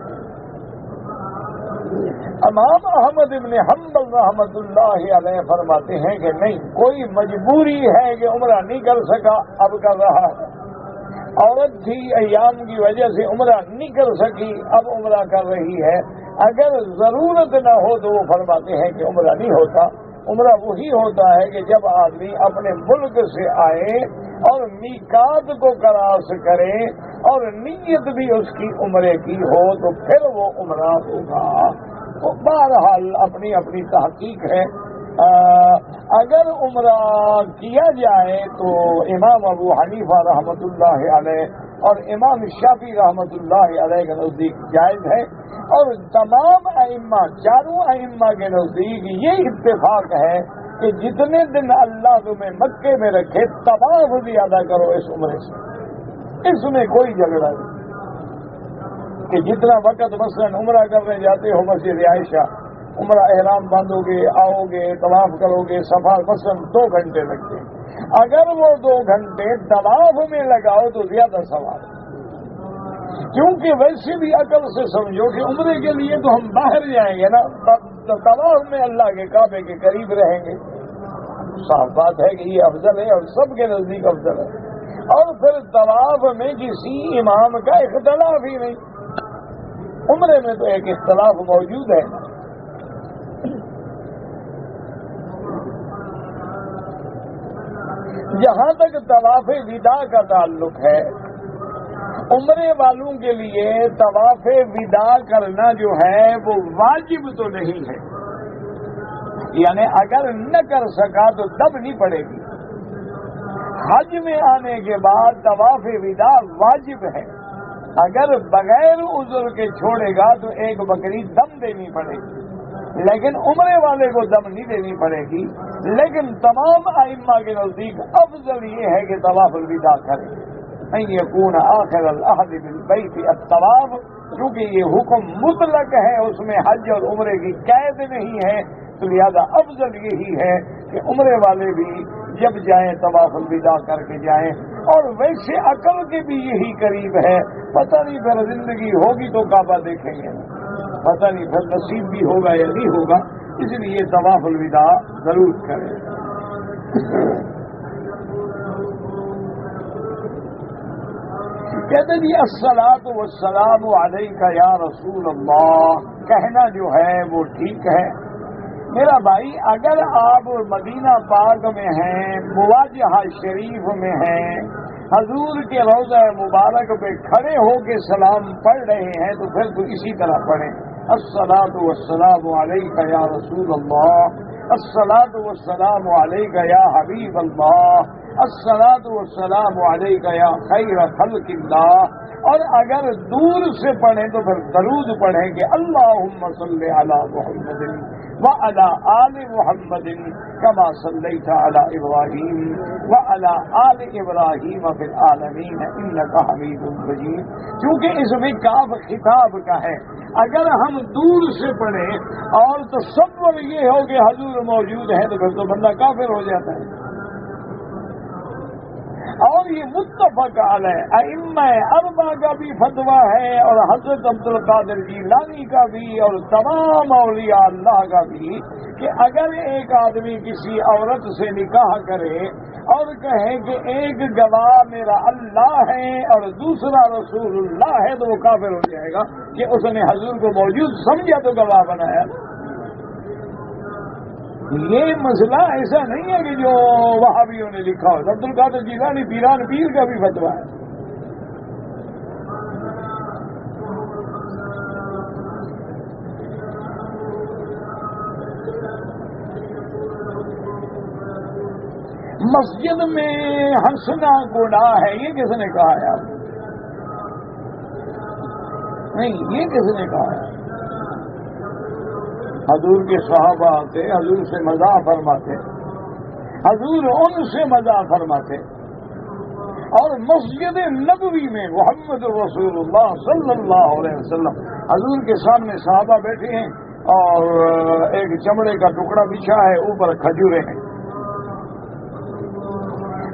امام احمد ابن حنبل رحمۃ اللہ علیہ فرماتے ہیں کہ نہیں، کوئی مجبوری ہے کہ عمرہ نہیں کر سکا، اب کر رہا ہے. عورت تھی، ایام کی وجہ سے عمرہ نہیں کر سکی، اب عمرہ کر رہی ہے. اگر ضرورت نہ ہو تو وہ فرماتے ہیں کہ عمرہ نہیں ہوتا. عمرہ وہی ہوتا ہے کہ جب آدمی اپنے ملک سے آئے اور میقات کو کراس کرے اور نیت بھی اس کی عمرے کی ہو تو پھر وہ عمرہ ہوگا. تو بہرحال اپنی اپنی تحقیق ہے. اگر عمرہ کیا جائے تو امام ابو حنیفہ رحمۃ اللہ علیہ اور امام شافعی رحمۃ اللہ علیہ کے نزدیک جائز ہے، اور تمام ائمہ، چاروں ائمہ کے نزدیک یہ اتفاق ہے کہ جتنے دن اللہ تمہیں مکے میں رکھے طواف زیادہ کرو اس عمرے سے. اس میں کوئی جھگڑا نہیں کہ جتنا وقت مثلا عمرہ کرنے جاتے ہو مسجد عائشہ، عمرہ احرام باندھو گے، آؤ گے، طواف کرو گے، صفا مثلا 2 گھنٹے لگتے ہیں. اگر وہ 2 گھنٹے طواف میں لگاؤ تو زیادہ ثواب، کیونکہ ویسے بھی عقل سے سمجھو کہ عمرے کے لیے تو ہم باہر جائیں گے نا، طواف میں اللہ کے کعبے کے قریب رہیں گے. صاف بات ہے کہ یہ افضل ہے اور سب کے نزدیک افضل ہے. اور پھر طواف میں کسی امام کا اختلاف ہی نہیں. عمرے میں تو ایک اختلاف موجود ہے. جہاں تک طواف وداع کا تعلق ہے، عمرے والوں کے لیے طواف وداع کرنا جو ہے وہ واجب تو نہیں ہے، یعنی اگر نہ کر سکا تو دم نہیں پڑے گی. حج میں آنے کے بعد طواف وداع واجب ہے. اگر بغیر عذر کے چھوڑے گا تو ایک بکری دم دینی پڑے گی، لیکن عمرے والے کو دم نہیں دینی پڑے گی. لیکن تمام ائمہ کے نزدیک افضل یہ ہے کہ طواف الوداع کریں. ان یکون آخر العہد بالبیت الطواف، کیونکہ یہ حکم مطلق ہے، اس میں حج اور عمرے کی قید نہیں ہے، تو لہذا افضل یہی ہے کہ عمرے والے بھی جب جائیں طواف الوداع کر کے جائیں. اور ویسے عقل کے بھی یہی قریب ہے. پتہ نہیں پھر زندگی ہوگی تو کعبہ دیکھیں گے، پتہ نہیں پھر نصیب بھی ہوگا یا نہیں ہوگا، اس لیے طواف الوداع ضرور کریں. کہتے جی الصلاۃ والسلام علیک یا رسول اللہ، کہنا جو ہے وہ ٹھیک ہے. میرا بھائی اگر آپ مدینہ پاک میں ہیں، مواجہہ شریف میں ہیں، حضور کے روضہ مبارک پہ کھڑے ہو کے سلام پڑھ رہے ہیں تو پھر تو اسی طرح پڑھیں. الصلاۃ والسلام علیک یا رسول اللہ، الصلاۃ والسلام علیک یا حبیب اللہ، الصلاۃ والسلام علیک یا خیر خلق اللہ. اور اگر دور سے پڑھیں تو پھر درود پڑھیں کہ اللہم صلی علی محمد وعلی آل محمد کما صلیت علی ابراہیم وعلی آل ابراہیم فی العالمین انک حمید مجید. کیونکہ اس میں کاف خطاب کا ہے. اگر ہم دور سے پڑھیں اور تصور یہ ہو کہ حضور موجود ہیں تو پھر تو بندہ کافر ہو جاتا ہے. اور یہ متفق علیہ ائمہ اربع کا بھی فتویٰ ہے اور حضرت عبدالقادر جیلانی کا بھی اور تمام اولیاء اللہ کا بھی کہ اگر ایک آدمی کسی عورت سے نکاح کرے اور کہے کہ ایک گواہ میرا اللہ ہے اور دوسرا رسول اللہ ہے تو وہ کافر ہو جائے گا کہ اس نے حضور کو موجود سمجھا تو گواہ بنایا. یہ مسئلہ ایسا نہیں ہے کہ جو وہابیوں نے لکھا ہو. عبدالقادر جیلانی پیران پیر کا بھی فتویٰ ہے. مسجد میں ہنسنا گناہ ہے یہ کس نے کہا ہے؟ آپ نہیں، یہ کس نے کہا ہے؟ حضور کے صحابہ آتے، حضور سے مزاح فرماتے، حضور ان سے مزاح فرماتے. اور مسجد نبوی میں محمد رسول اللہ صلی اللہ علیہ وسلم حضور کے سامنے صحابہ بیٹھے ہیں اور ایک چمڑے کا ٹکڑا بچھا ہے، اوپر کھجورے ہیں.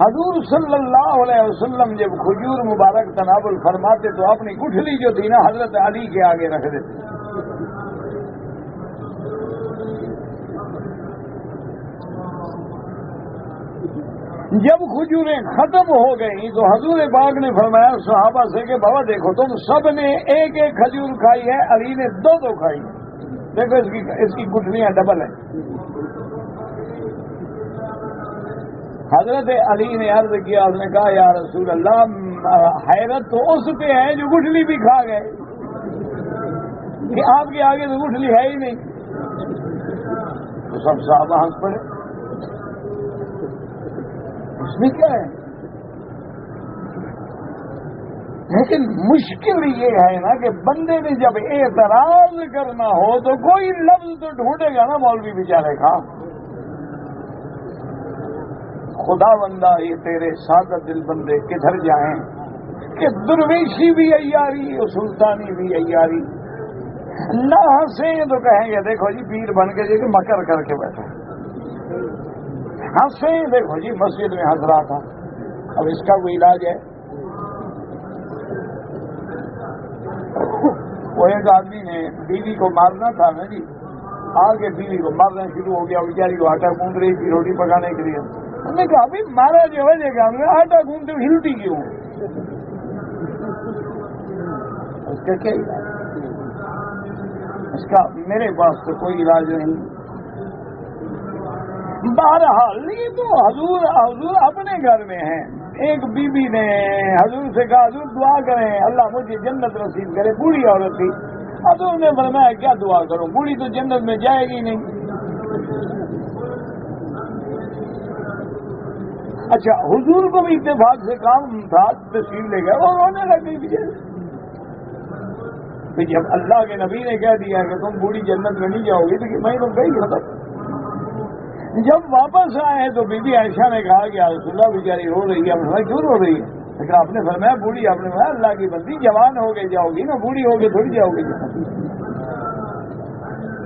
حضور صلی اللہ علیہ وسلم جب کھجور مبارک تناول فرماتے تو اپنی گٹھلی جو تھی نا حضرت علی کے آگے رکھ دیتے. جب کھجوریں ختم ہو گئی تو حضور پاک نے فرمایا صحابہ سے کہ بابا دیکھو تم سب نے ایک ایک کھجور کھائی ہے، علی نے دو دو کھائی ہے، دیکھو اس کی گٹھلیاں ڈبل ہیں. حضرت علی نے عرض کیا، اس نے کہا یا رسول اللہ حیرت تو اس پہ ہے جو گٹھلی بھی کھا گئے کہ آپ کے آگے تو گٹھلی ہے ہی نہیں. تو سب صحابہ ہنس پڑے. اس میں کیا ہے؟ لیکن مشکل یہ ہے نا کہ بندے نے جب اعتراض کرنا ہو تو کوئی لفظ تو ڈھونڈے گا نا مولوی بیچارے کا. خدا بندہ یہ تیرے سادہ دل بندے کدھر جائیں کہ درویشی بھی عیاری اور سلطانی بھی عیاری. نہ ہنسیں تو کہیں گے دیکھو جی پیر بن کے جی مکر کر کے بیٹھا. ہنسیں دیکھو جی مسجد میں ہنس رہا تھا، اب اس کا کوئی علاج ہے؟ وہ ایک آدمی نے بیوی کو مارنا تھا نا جی، آگے بیوی کو مارنا شروع ہو گیا، بیچاری کو آٹا گوندھ رہی تھی روٹی پکانے کے لیے. انہوں نے کہا ابھی مارا جو وجہ کہ ہم نے آٹا گوندھتے ہلتی کیوں؟ اس کا کیا علاج؟ اس کا میرے پاس تو کوئی علاج نہیں. بہرحال یہ تو حضور اپنے گھر میں ہیں. ایک بی بی نے حضور سے کہا حضور دعا کریں اللہ مجھے جنت نصیب کرے. بوڑھی عورت تھی. حضور نے فرمایا کیا دعا کروں، بوڑھی تو جنت میں جائے گی نہیں. اچھا حضور کو بھی اتفاق سے کام تھا، تشریف لے گئے اور رونے لگ گئی بیچارے. جب اللہ کے نبی نے کہہ دیا کہ تم بوڑھی جنت میں نہیں جاؤ گی تو میں تو گئی ختم. جب واپس آئے تو بی بی عائشہ نے کہا کہ رسول اللہ بیچاری رو رہی ہے. آپ نے کیوں رو رہی ہے؟ لیکن آپ نے فرمایا بوڑھی، آپ نے فرمایا اللہ کی بندی جوان ہو کے جاؤ گی نا، بوڑھی ہو کے تھوڑی جاؤ گی.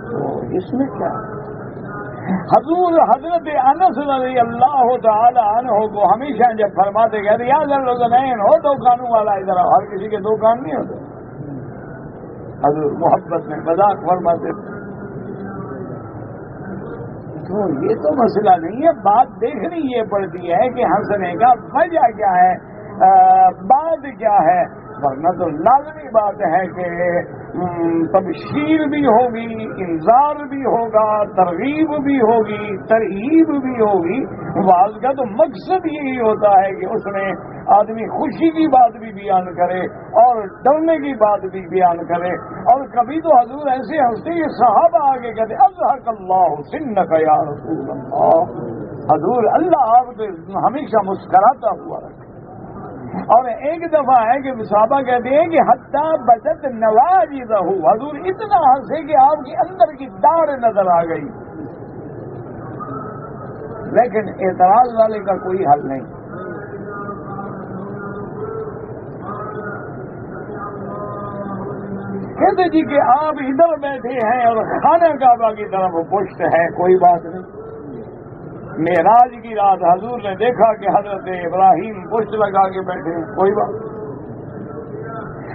تو اس میں کیا؟ حضور حضرت انس رضی اللہ تعالی عنہ کو ہمیشہ جب فرماتے کہتے یا ذوالرضین ہو دو کانوں والا ادھر، ہر کسی کے دو کان نہیں ہوتے. حضور محبت میں مذاق فرماتے. تو یہ تو مسئلہ نہیں ہے، بات دیکھنی یہ پڑتی ہے کہ ہنسنے کا وجہ کیا ہے، بات کیا ہے. ورنہ تو لازمی بات ہے کہ تبشیر بھی ہوگی، انذار بھی ہوگا، ترغیب بھی ہوگی، ترہیب بھی ہوگی. واز کا تو مقصد یہی ہوتا ہے کہ اس میں آدمی خوشی کی بات بھی بیان کرے اور ڈرنے کی بات بھی بیان کرے. اور کبھی تو حضور ایسے ہنستے کہ صحابہ آگے کہتے اضحک اللہ سنک یا رسول اللہ. حضور اللہ آپ کو ہمیشہ مسکراتا ہوا رکھے. اور ایک دفعہ ہے کہ صحابہ کہتے ہیں کہ حتی بدت نواجذہ، حضور اتنا ہنسے کہ آپ کے اندر کی داڑھ نظر آ گئی. لیکن اعتراض والے کا کوئی حل نہیں. کہتے جی کہ آپ ادھر بیٹھے ہیں اور خانہ کعبہ کی طرف پشت ہے، کوئی بات نہیں. معراج کی رات حضور نے دیکھا کہ حضرت ابراہیم پشت لگا کے بیٹھے ہیں، کوئی بات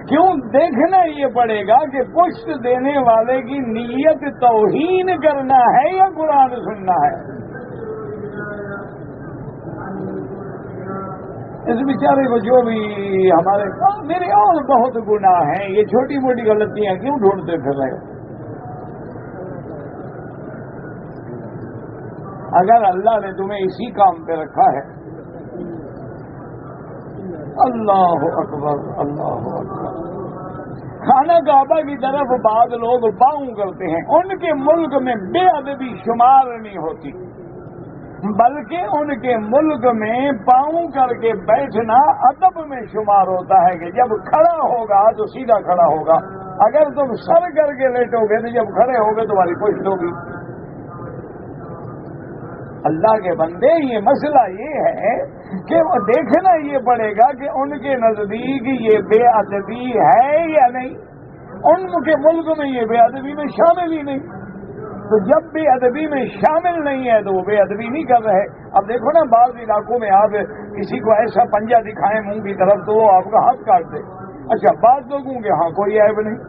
کیوں؟ دیکھنا یہ پڑے گا کہ پشت دینے والے کی نیت توہین کرنا ہے یا قرآن سننا ہے۔ اس بیچارے کو جو بھی میرے اور بہت گناہ ہیں، یہ چھوٹی موٹی غلطیاں کیوں ڈھونڈتے پھر رہے؟ اگر اللہ نے تمہیں اسی کام پہ رکھا ہے، اللہ اکبر اللہ اکبر۔ خانہ کعبہ کی طرف بعض لوگ پاؤں کرتے ہیں، ان کے ملک میں بے ادبی شمار نہیں ہوتی، بلکہ ان کے ملک میں پاؤں کر کے بیٹھنا ادب میں شمار ہوتا ہے کہ جب کھڑا ہوگا تو سیدھا کھڑا ہوگا، اگر تم سر کر کے لیٹو گے تو جب کھڑے ہوگے تمہاری پشت ہوگی۔ اللہ کے بندے، یہ مسئلہ یہ ہے کہ وہ دیکھنا یہ پڑے گا کہ ان کے نزدیک یہ بے ادبی ہے یا نہیں، ان کے ملک میں یہ بے ادبی میں شامل ہی نہیں، تو جب بے ادبی میں شامل نہیں ہے تو وہ بے ادبی نہیں کر رہے۔ اب دیکھو نا، بعض علاقوں میں آپ کسی کو ایسا پنجہ دکھائیں منہ کی طرف تو وہ آپ کا ہاتھ کاٹ دے، اچھا بعض لوگوں کے ہاں کوئی عیب نہیں،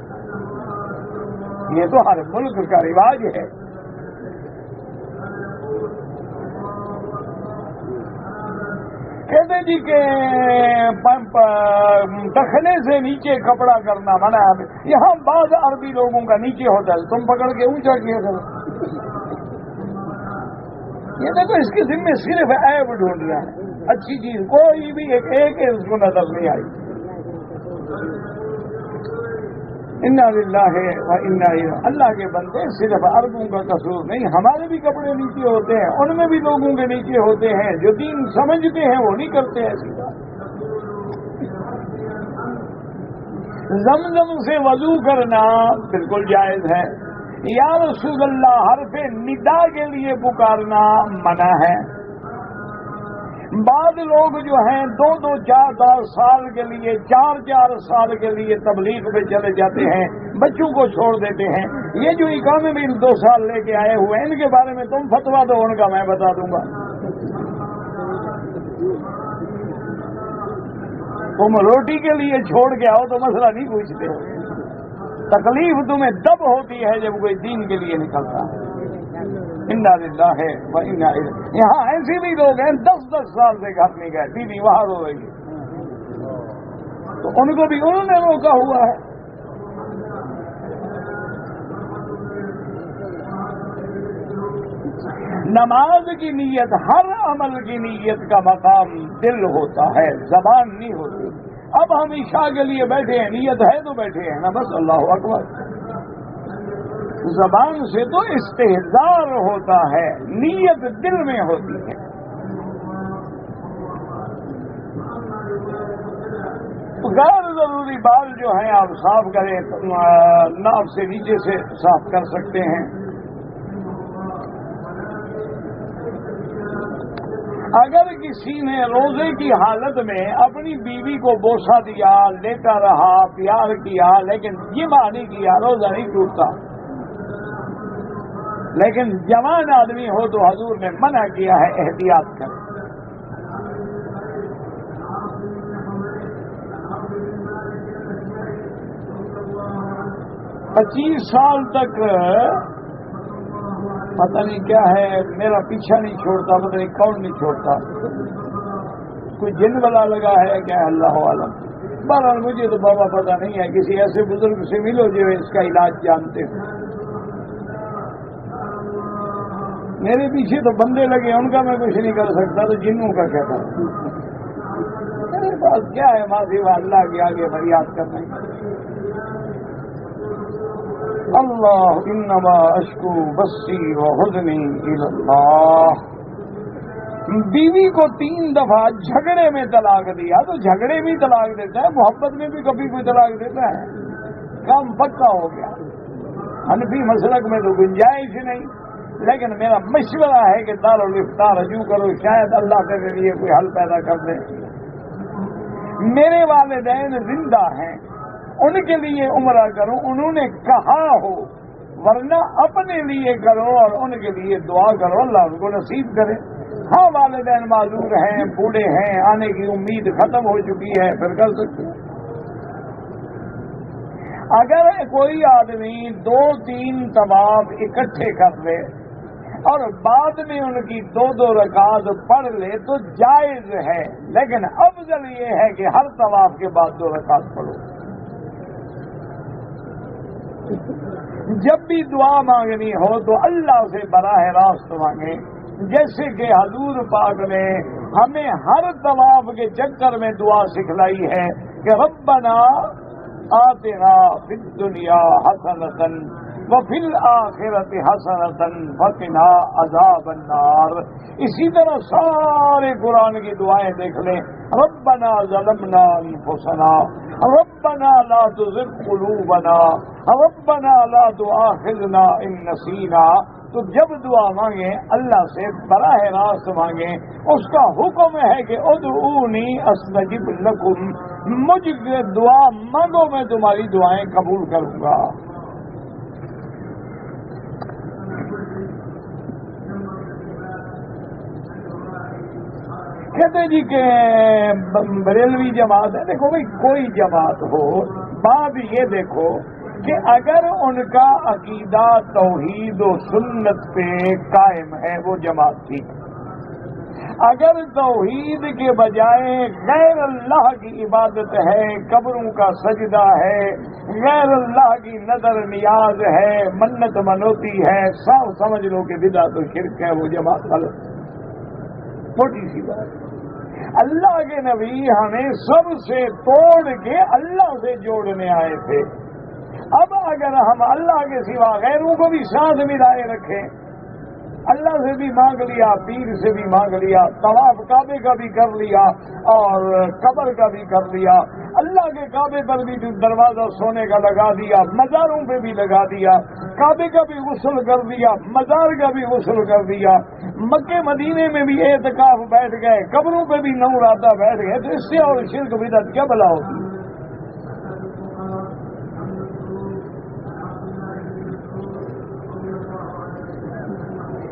یہ تو ہر ملک کا رواج ہے۔ کہتے جی کہ ٹخنے سے نیچے کپڑا کرنا منع ہے، یہاں بعض عربی لوگوں کا نیچے ہوتا ہے، تم پکڑ کے اونچا کیا کرو۔ یہ دیکھو، اس کے ذمہ صرف عیب ڈھونڈ رہا ہے، اچھی چیز کوئی بھی ایک اس کو نظر نہیں آئی۔ انا للہ و انا الیہ، اللہ کے بندے صرف عربوں کا قصور نہیں، ہمارے بھی کپڑے نیچے ہوتے ہیں، ان میں بھی لوگوں کے نیچے ہوتے ہیں، جو دین سمجھتے ہیں وہ نہیں کرتے ایسی بات۔ زمزم سے وضو کرنا بالکل جائز ہے، یا رسول اللہ حرف ندا کے لیے پکارنا منع ہے۔ بعض لوگ جو ہیں 2-2 4 سال کے لیے 4 سال کے لیے تبلیغ پہ چلے جاتے ہیں، بچوں کو چھوڑ دیتے ہیں۔ یہ جو اقامے میں 2 سال لے کے آئے ہوئے ہیں، ان کے بارے میں تم فتویٰ دو، ان کا میں بتا دوں گا۔ تم روٹی کے لیے چھوڑ کے آؤ تو مسئلہ نہیں پوچھتے، تکلیف تمہیں تب ہوتی ہے جب کوئی دین کے لیے نکلتا ہے۔ انا للہ و انا الیہ۔ یہاں ایسے بھی لوگ ہیں 10 سال سے گھر نہیں گئے، بیوی وہاں رو رہی ہے، تو ان کو بھی انہوں نے روکا ہوا ہے۔ نماز کی نیت، ہر عمل کی نیت کا مقام دل ہوتا ہے، زبان نہیں ہوتی۔ اب ہم عشاء کے لیے بیٹھے ہیں، نیت ہے تو بیٹھے ہیں نا، بس اللہ اکبر۔ زبان سے تو استحضار ہوتا ہے، نیت دل میں ہوتی ہے۔ غیر ضروری بال جو ہیں آپ صاف کریں، ناف سے نیچے سے صاف کر سکتے ہیں۔ اگر کسی نے روزے کی حالت میں اپنی بیوی کو بوسہ دیا، لیتا رہا، پیار کیا، لیکن جمع نہیں کیا، روزہ نہیں ٹوٹتا۔ لیکن جوان آدمی ہو تو حضور نے منع کیا ہے، احتیاط کر۔ 25 سال تک پتہ نہیں کیا ہے، میرا پیچھا نہیں چھوڑتا، پتہ نہیں کون نہیں چھوڑتا، کوئی جن والا لگا ہے کیا، اللہ عالم۔ بہرحال مجھے تو بابا پتہ نہیں ہے، کسی ایسے بزرگ سے ملو جو اس کا علاج جانتے ہو۔ میرے پیچھے تو بندے لگے، ان کا میں کچھ نہیں کر سکتا، تو جنوں کا کیا کروں؟ میرے پاس کیا ہے معافی اللہ کے آگے فریاد کرنے کا۔ اللہ انما اشکو بسی و حزنی الی اللہ۔ بیوی کو 3 دفعہ جھگڑے میں طلاق دیا تو جھگڑے بھی طلاق دیتا ہے، محبت میں بھی کبھی کوئی طلاق دیتا ہے، کام پکا ہو گیا۔ حنفی مسلک میں تو گنجائش نہیں، لیکن میرا مشورہ ہے کہ دارالفتاء رجوع کرو، شاید اللہ کے لیے کوئی حل پیدا کر دے۔ میرے والدین زندہ ہیں، ان کے لیے عمرہ کرو، انہوں نے کہا ہو، ورنہ اپنے لیے کرو اور ان کے لیے دعا کرو، اللہ ان کو نصیب کرے۔ ہاں والدین معذور ہیں، بوڑھے ہیں، آنے کی امید ختم ہو چکی ہے، پھر کر سکتے ہیں۔ اگر کوئی آدمی 2-3 طواف اکٹھے کر لے اور بعد میں ان کی 2 رکعت پڑھ لے تو جائز ہے، لیکن افضل یہ ہے کہ ہر طواف کے بعد 2 رکعت پڑھو۔ جب بھی دعا مانگنی ہو تو اللہ سے براہ راست مانگیں، جیسے کہ حضور پاک نے ہمیں ہر طواف کے چکر میں دعا سکھلائی ہے کہ ربنا آتنا فی الدنیا حسنۃ وفی الآخرۃ حسنۃ وقنا عذاب النار۔ اسی طرح سارے قرآن کی دعائیں دیکھ لیں، ربنا ظلمنا انفسنا ربنا لا تزغ قلوبنا ربنا لا تؤاخذنا ان نسینا۔ تو جب دعا مانگیں اللہ سے براہ راست مانگیں، اس کا حکم ہے کہ ادعونی استجب لکم، مجھ دعا مانگو میں تمہاری دعائیں قبول کروں گا۔ کہتے جی کہ بریلوی جماعت ہے، دیکھو بھائی کوئی جماعت ہو، بات یہ دیکھو کہ اگر ان کا عقیدہ توحید و سنت پہ قائم ہے وہ جماعت ٹھیک ہے۔ اگر توحید کے بجائے غیر اللہ کی عبادت ہے، قبروں کا سجدہ ہے، غیر اللہ کی نظر نیاز ہے، منت منوتی ہے، صاف سمجھ لو کہ بدعت و شرک ہے، وہ جماعت غلط ہے۔ چھوٹی سی بات، اللہ کے نبی ہمیں سب سے توڑ کے اللہ سے جوڑنے آئے تھے۔ اب اگر ہم اللہ کے سوا غیروں کو بھی ساتھ ملائے رکھیں، اللہ سے بھی مانگ لیا، پیر سے بھی مانگ لیا، طواف کعبے کا بھی کر لیا اور قبر کا بھی کر لیا، اللہ کے کعبے پر بھی دروازہ سونے کا لگا دیا، مزاروں پہ بھی لگا دیا، کعبے کا بھی غسل کر دیا، مزار کا بھی غسل کر دیا، مکے مدینے میں بھی اعتکاف بیٹھ گئے، قبروں پہ بھی نوراتا بیٹھ گئے، تو اس سے اور شرک بدعت کیا بلا ہوگی؟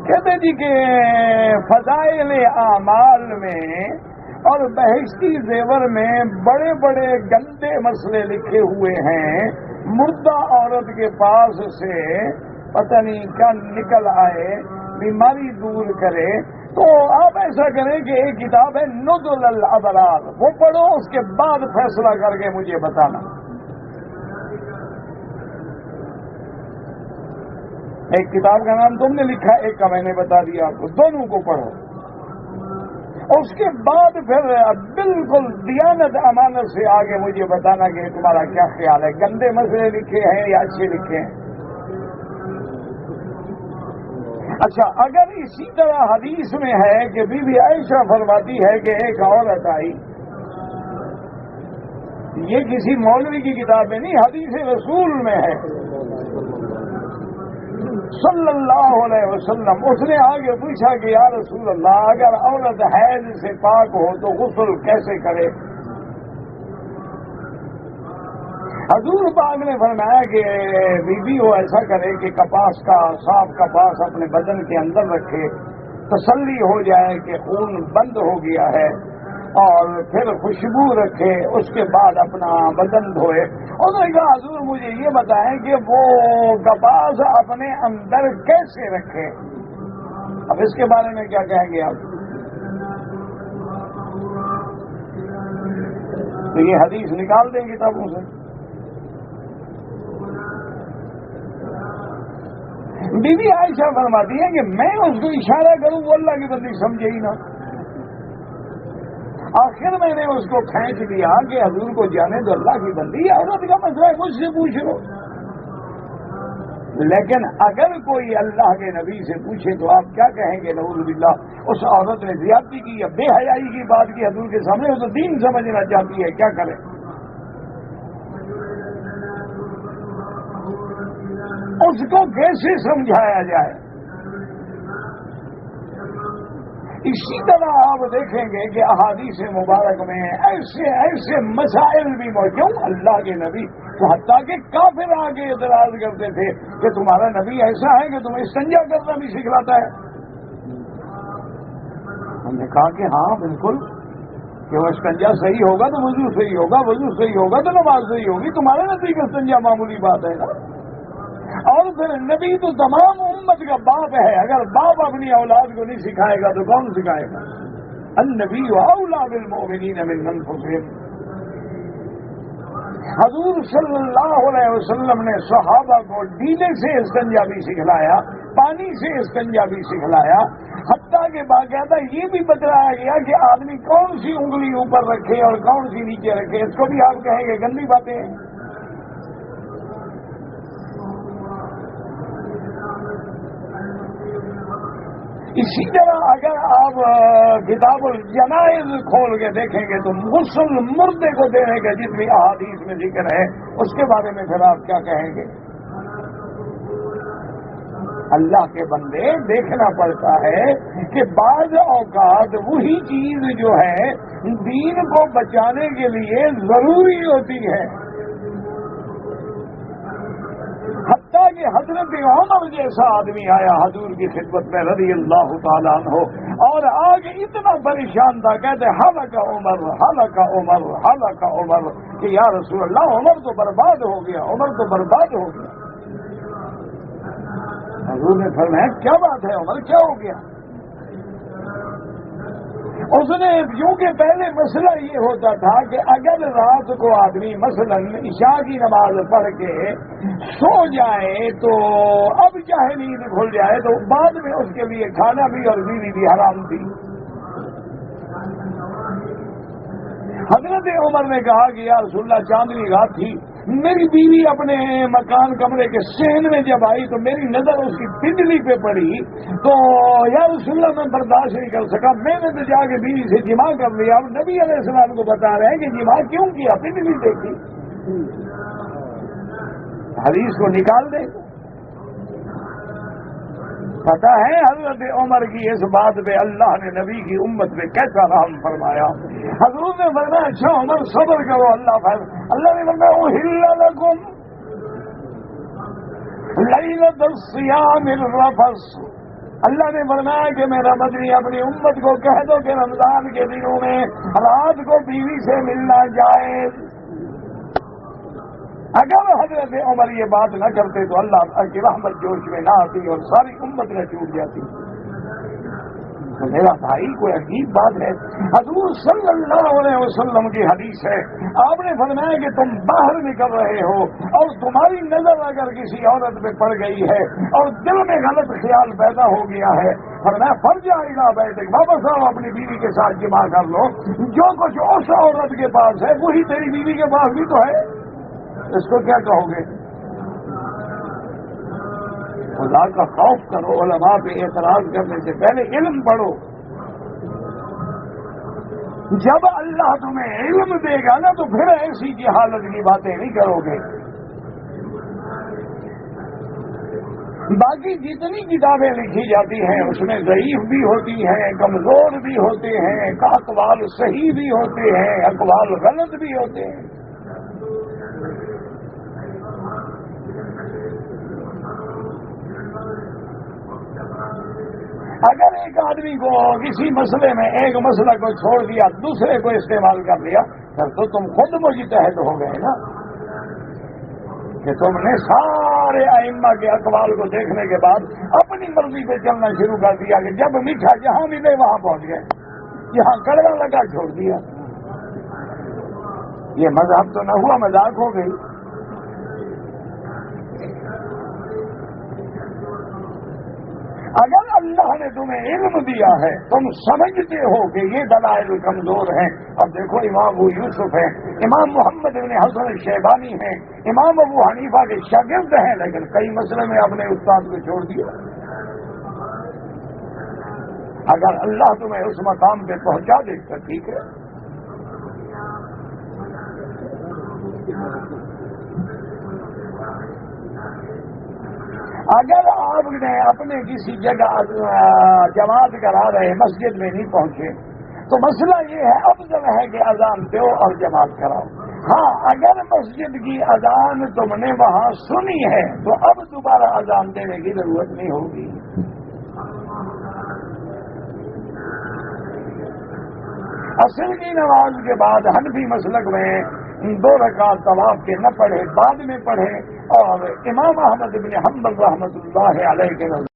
کہتے جی کہ فضائل اعمال میں اور بہشتی زیور میں بڑے بڑے گندے مسئلے لکھے ہوئے ہیں، مردہ عورت کے پاس سے پتہ نہیں کیا نکل آئے، بیماری دور کرے، تو آپ ایسا کریں کہ ایک کتاب ہے نزل الابرار، وہ پڑھو، اس کے بعد فیصلہ کر کے مجھے بتانا۔ ایک کتاب کا نام تم نے لکھا، ایک کا میں نے بتا دیا آپ کو، دونوں کو پڑھو، اس کے بعد پھر بالکل دیانت امانت سے آگے مجھے بتانا کہ تمہارا کیا خیال ہے، گندے مسئلے لکھے ہیں یا اچھے لکھے ہیں۔ اچھا، اگر اسی طرح حدیث میں ہے کہ بی بی عائشہ فرماتی ہے کہ ایک عورت آئی، یہ کسی مولوی کی کتاب میں نہیں، حدیث رسول میں ہے صلی اللہ علیہ وسلم، اس نے آگے پوچھا کہ یا رسول اللہ، اگر عورت حیض سے پاک ہو تو غسل کیسے کرے؟ حضور پاک نے فرمایا کہ بی بی وہ ایسا کرے کہ کپاس کا صاف کپاس اپنے بدن کے اندر رکھے، تسلی ہو جائے کہ خون بند ہو گیا ہے، اور پھر خوشبو رکھے، اس کے بعد اپنا بدن دھوئے۔ انہوں نے کہا حضور مجھے یہ بتائیں کہ وہ کپاس اپنے اندر کیسے رکھے؟ اب اس کے بارے میں کیا کہیں گے آپ؟ تو یہ حدیث نکال دیں کتابوں سے۔ بی بی عائشہ فرماتی ہے کہ میں اس کو اشارہ کروں وہ اللہ کی بندی سمجھے ہی نہ، آخر میں نے اس کو کھینچ لیا کہ حضور کو جانے تو اللہ کی بندی، عورت کا مسئلہ ہے، مجھ سے پوچھ لو۔ لیکن اگر کوئی اللہ کے نبی سے پوچھے تو آپ کیا کہیں گے؟ نعوذ باللہ، اس عورت نے زیادتی کی یا بے حیائی کی بات کی حضور کے سامنے، وہ تو دین سمجھنا چاہتی ہے، کیا کریں؟ اس کو کیسے سمجھایا جائے؟ اسی طرح آپ دیکھیں گے کہ احادیث مبارک میں ایسے ایسے مسائل بھی موجود، اللہ کے نبی تو حتیٰ کہ کافر آگے اعتراض کرتے تھے کہ تمہارا نبی ایسا ہے کہ تمہیں استنجا کرنا بھی سکھلاتا ہے۔ ہم نے کہا کہ ہاں بالکل، کہ وہ استنجا صحیح ہوگا تو وضو صحیح ہوگا، وضو صحیح ہوگا تو نماز صحیح ہوگی. تمہارے نزدیک استنجا معمولی بات ہے نا. اور پھر نبی تو تمام امت کا باپ ہے، اگر باپ اپنی اولاد کو نہیں سکھائے گا تو کون سکھائے گا؟ النبی اولی بالمؤمنین من انفسہم. حضور صلی اللہ علیہ وسلم نے صحابہ کو ڈیلے سے استنجا بھی سکھلایا، پانی سے استنجا بھی سکھلایا، حتیٰ کہ باقاعدہ یہ بھی بتلایا گیا کہ آدمی کون سی انگلی اوپر رکھے اور کون سی نیچے رکھے. اس کو بھی آپ کہیں گے گندی باتیں ہیں. اسی طرح اگر آپ کتاب الجنائز کھول کے دیکھیں گے تو غسل مردے کو دینے کے جتنی احادیث میں ذکر ہے اس کے بارے میں پھر آپ کیا کہیں گے؟ اللہ کے بندے دیکھنا پڑتا ہے کہ بعض اوقات وہی چیز جو ہے دین کو بچانے کے لیے ضروری ہوتی ہے. حتیٰ کہ حضرت عمر جیسا آدمی آیا حضور کی خدمت میں رضی اللہ تعالیٰ عنہ، اور آگے اتنا پریشان تھا، کہتے ہلک عمر ہلک عمر ہلک عمر، کہ یا رسول اللہ عمر تو برباد ہو گیا، عمر تو برباد ہو گیا. حضور نے فرمایا کیا بات ہے عمر، کیا ہو گیا؟ اس نے کیونکہ پہلے مسئلہ یہ ہوتا تھا کہ اگر رات کو آدمی مثلا عشاء کی نماز پڑھ کے سو جائے تو اب چاہے نیند کھل جائے تو بعد میں اس کے لیے کھانا بھی اور بیوی بھی حرام تھی. حضرت عمر نے کہا کہ یا رسول اللہ چاندنی رات تھی، میری بیوی اپنے مکان کمرے کے صحن میں جب آئی تو میری نظر اس کی پنڈلی پہ پڑی تو یا رسول اللہ میں برداشت نہیں کر سکا، میں نے تو جا کے بیوی سے جماع کر لیا. اب نبی علیہ السلام کو بتا رہے ہیں کہ جماع کیوں کیا، پنڈلی دیکھی. حدیث کو نکال دے. پتہ ہے حضرت عمر کی اس بات پہ اللہ نے نبی کی امت پہ کیسا رحم فرمایا. حضور نے فرمایا اچھا عمر صبر کرو. اللہ نے فرمایا احل لکم لیلۃ الصیام الرفث. اللہ نے فرمایا کہ میرا مدنی اپنی امت کو کہہ دو کہ رمضان کے دنوں میں رات کو بیوی سے ملنا جائز. اگر حضرت عمر یہ بات نہ کرتے تو اللہ کی رحمت جوش میں نہ آتی اور ساری امت نہ چھوٹ جاتی. تو میرا بھائی کوئی عجیب بات ہے. حضور صلی اللہ علیہ وسلم کی حدیث ہے، آپ نے فرمایا کہ تم باہر نکل رہے ہو اور تمہاری نظر اگر کسی عورت پہ پڑ گئی ہے اور دل میں غلط خیال پیدا ہو گیا ہے، فرمایا فرجع الی بیتک، واپس آؤ اپنی بیوی کے ساتھ جماع کر لو. جو کچھ اس عورت کے پاس ہے وہی تیری بیوی کے پاس بھی تو ہے. اس کو کیا کہو گے؟ خدا کا خوف کرو. علماء پہ اعتراض کرنے سے پہلے علم پڑھو. جب اللہ تمہیں علم دے گا نا تو پھر ایسی جہالت کی باتیں نہیں کرو گے. باقی جتنی کتابیں لکھی جاتی ہیں اس میں ضعیف بھی ہوتی ہیں، کمزور بھی ہوتے ہیں، اقوال صحیح بھی ہوتے ہیں، اقوال غلط بھی ہوتے ہیں. اگر ایک آدمی کو کسی مسئلے میں ایک مسئلہ کو چھوڑ دیا دوسرے کو استعمال کر لیا پھر تو تم خود مجتہد ہو گئے نا، کہ تم نے سارے ائمہ کے اقوال کو دیکھنے کے بعد اپنی مرضی پہ چلنا شروع کر دیا کہ جب میٹھا جہاں ملے وہاں پہنچ گئے، یہاں کڑوا لگا چھوڑ دیا. یہ مذہب تو نہ ہوا، مذاق ہو گئی. اگر اللہ نے تمہیں علم دیا ہے، تم سمجھتے ہو کہ یہ دلائل کمزور ہیں. اب دیکھو امام ابو یوسف ہیں، امام محمد بن حسن الشیبانی ہیں، امام ابو حنیفہ کے شاگرد ہیں، لیکن کئی مسئلے میں اپنے استاد کو چھوڑ دیا. اگر اللہ تمہیں اس مقام پہ پہنچا دے تو ٹھیک ہے. اگر آپ نے اپنے کسی جگہ جماعت کرا رہے مسجد میں نہیں پہنچے تو مسئلہ یہ ہے افضل ہے کہ اذان دو اور جماعت کراؤ. ہاں اگر مسجد کی اذان تم نے وہاں سنی ہے تو اب دوبارہ اذان دینے کی ضرورت نہیں ہوگی. عصر کی نماز کے بعد حنفی مسلک میں 2 رکعت طواف کے نہ پڑھے، بعد میں پڑھے، اور امام احمد بن حنبل رحمۃ اللہ علیہ کے نزدیک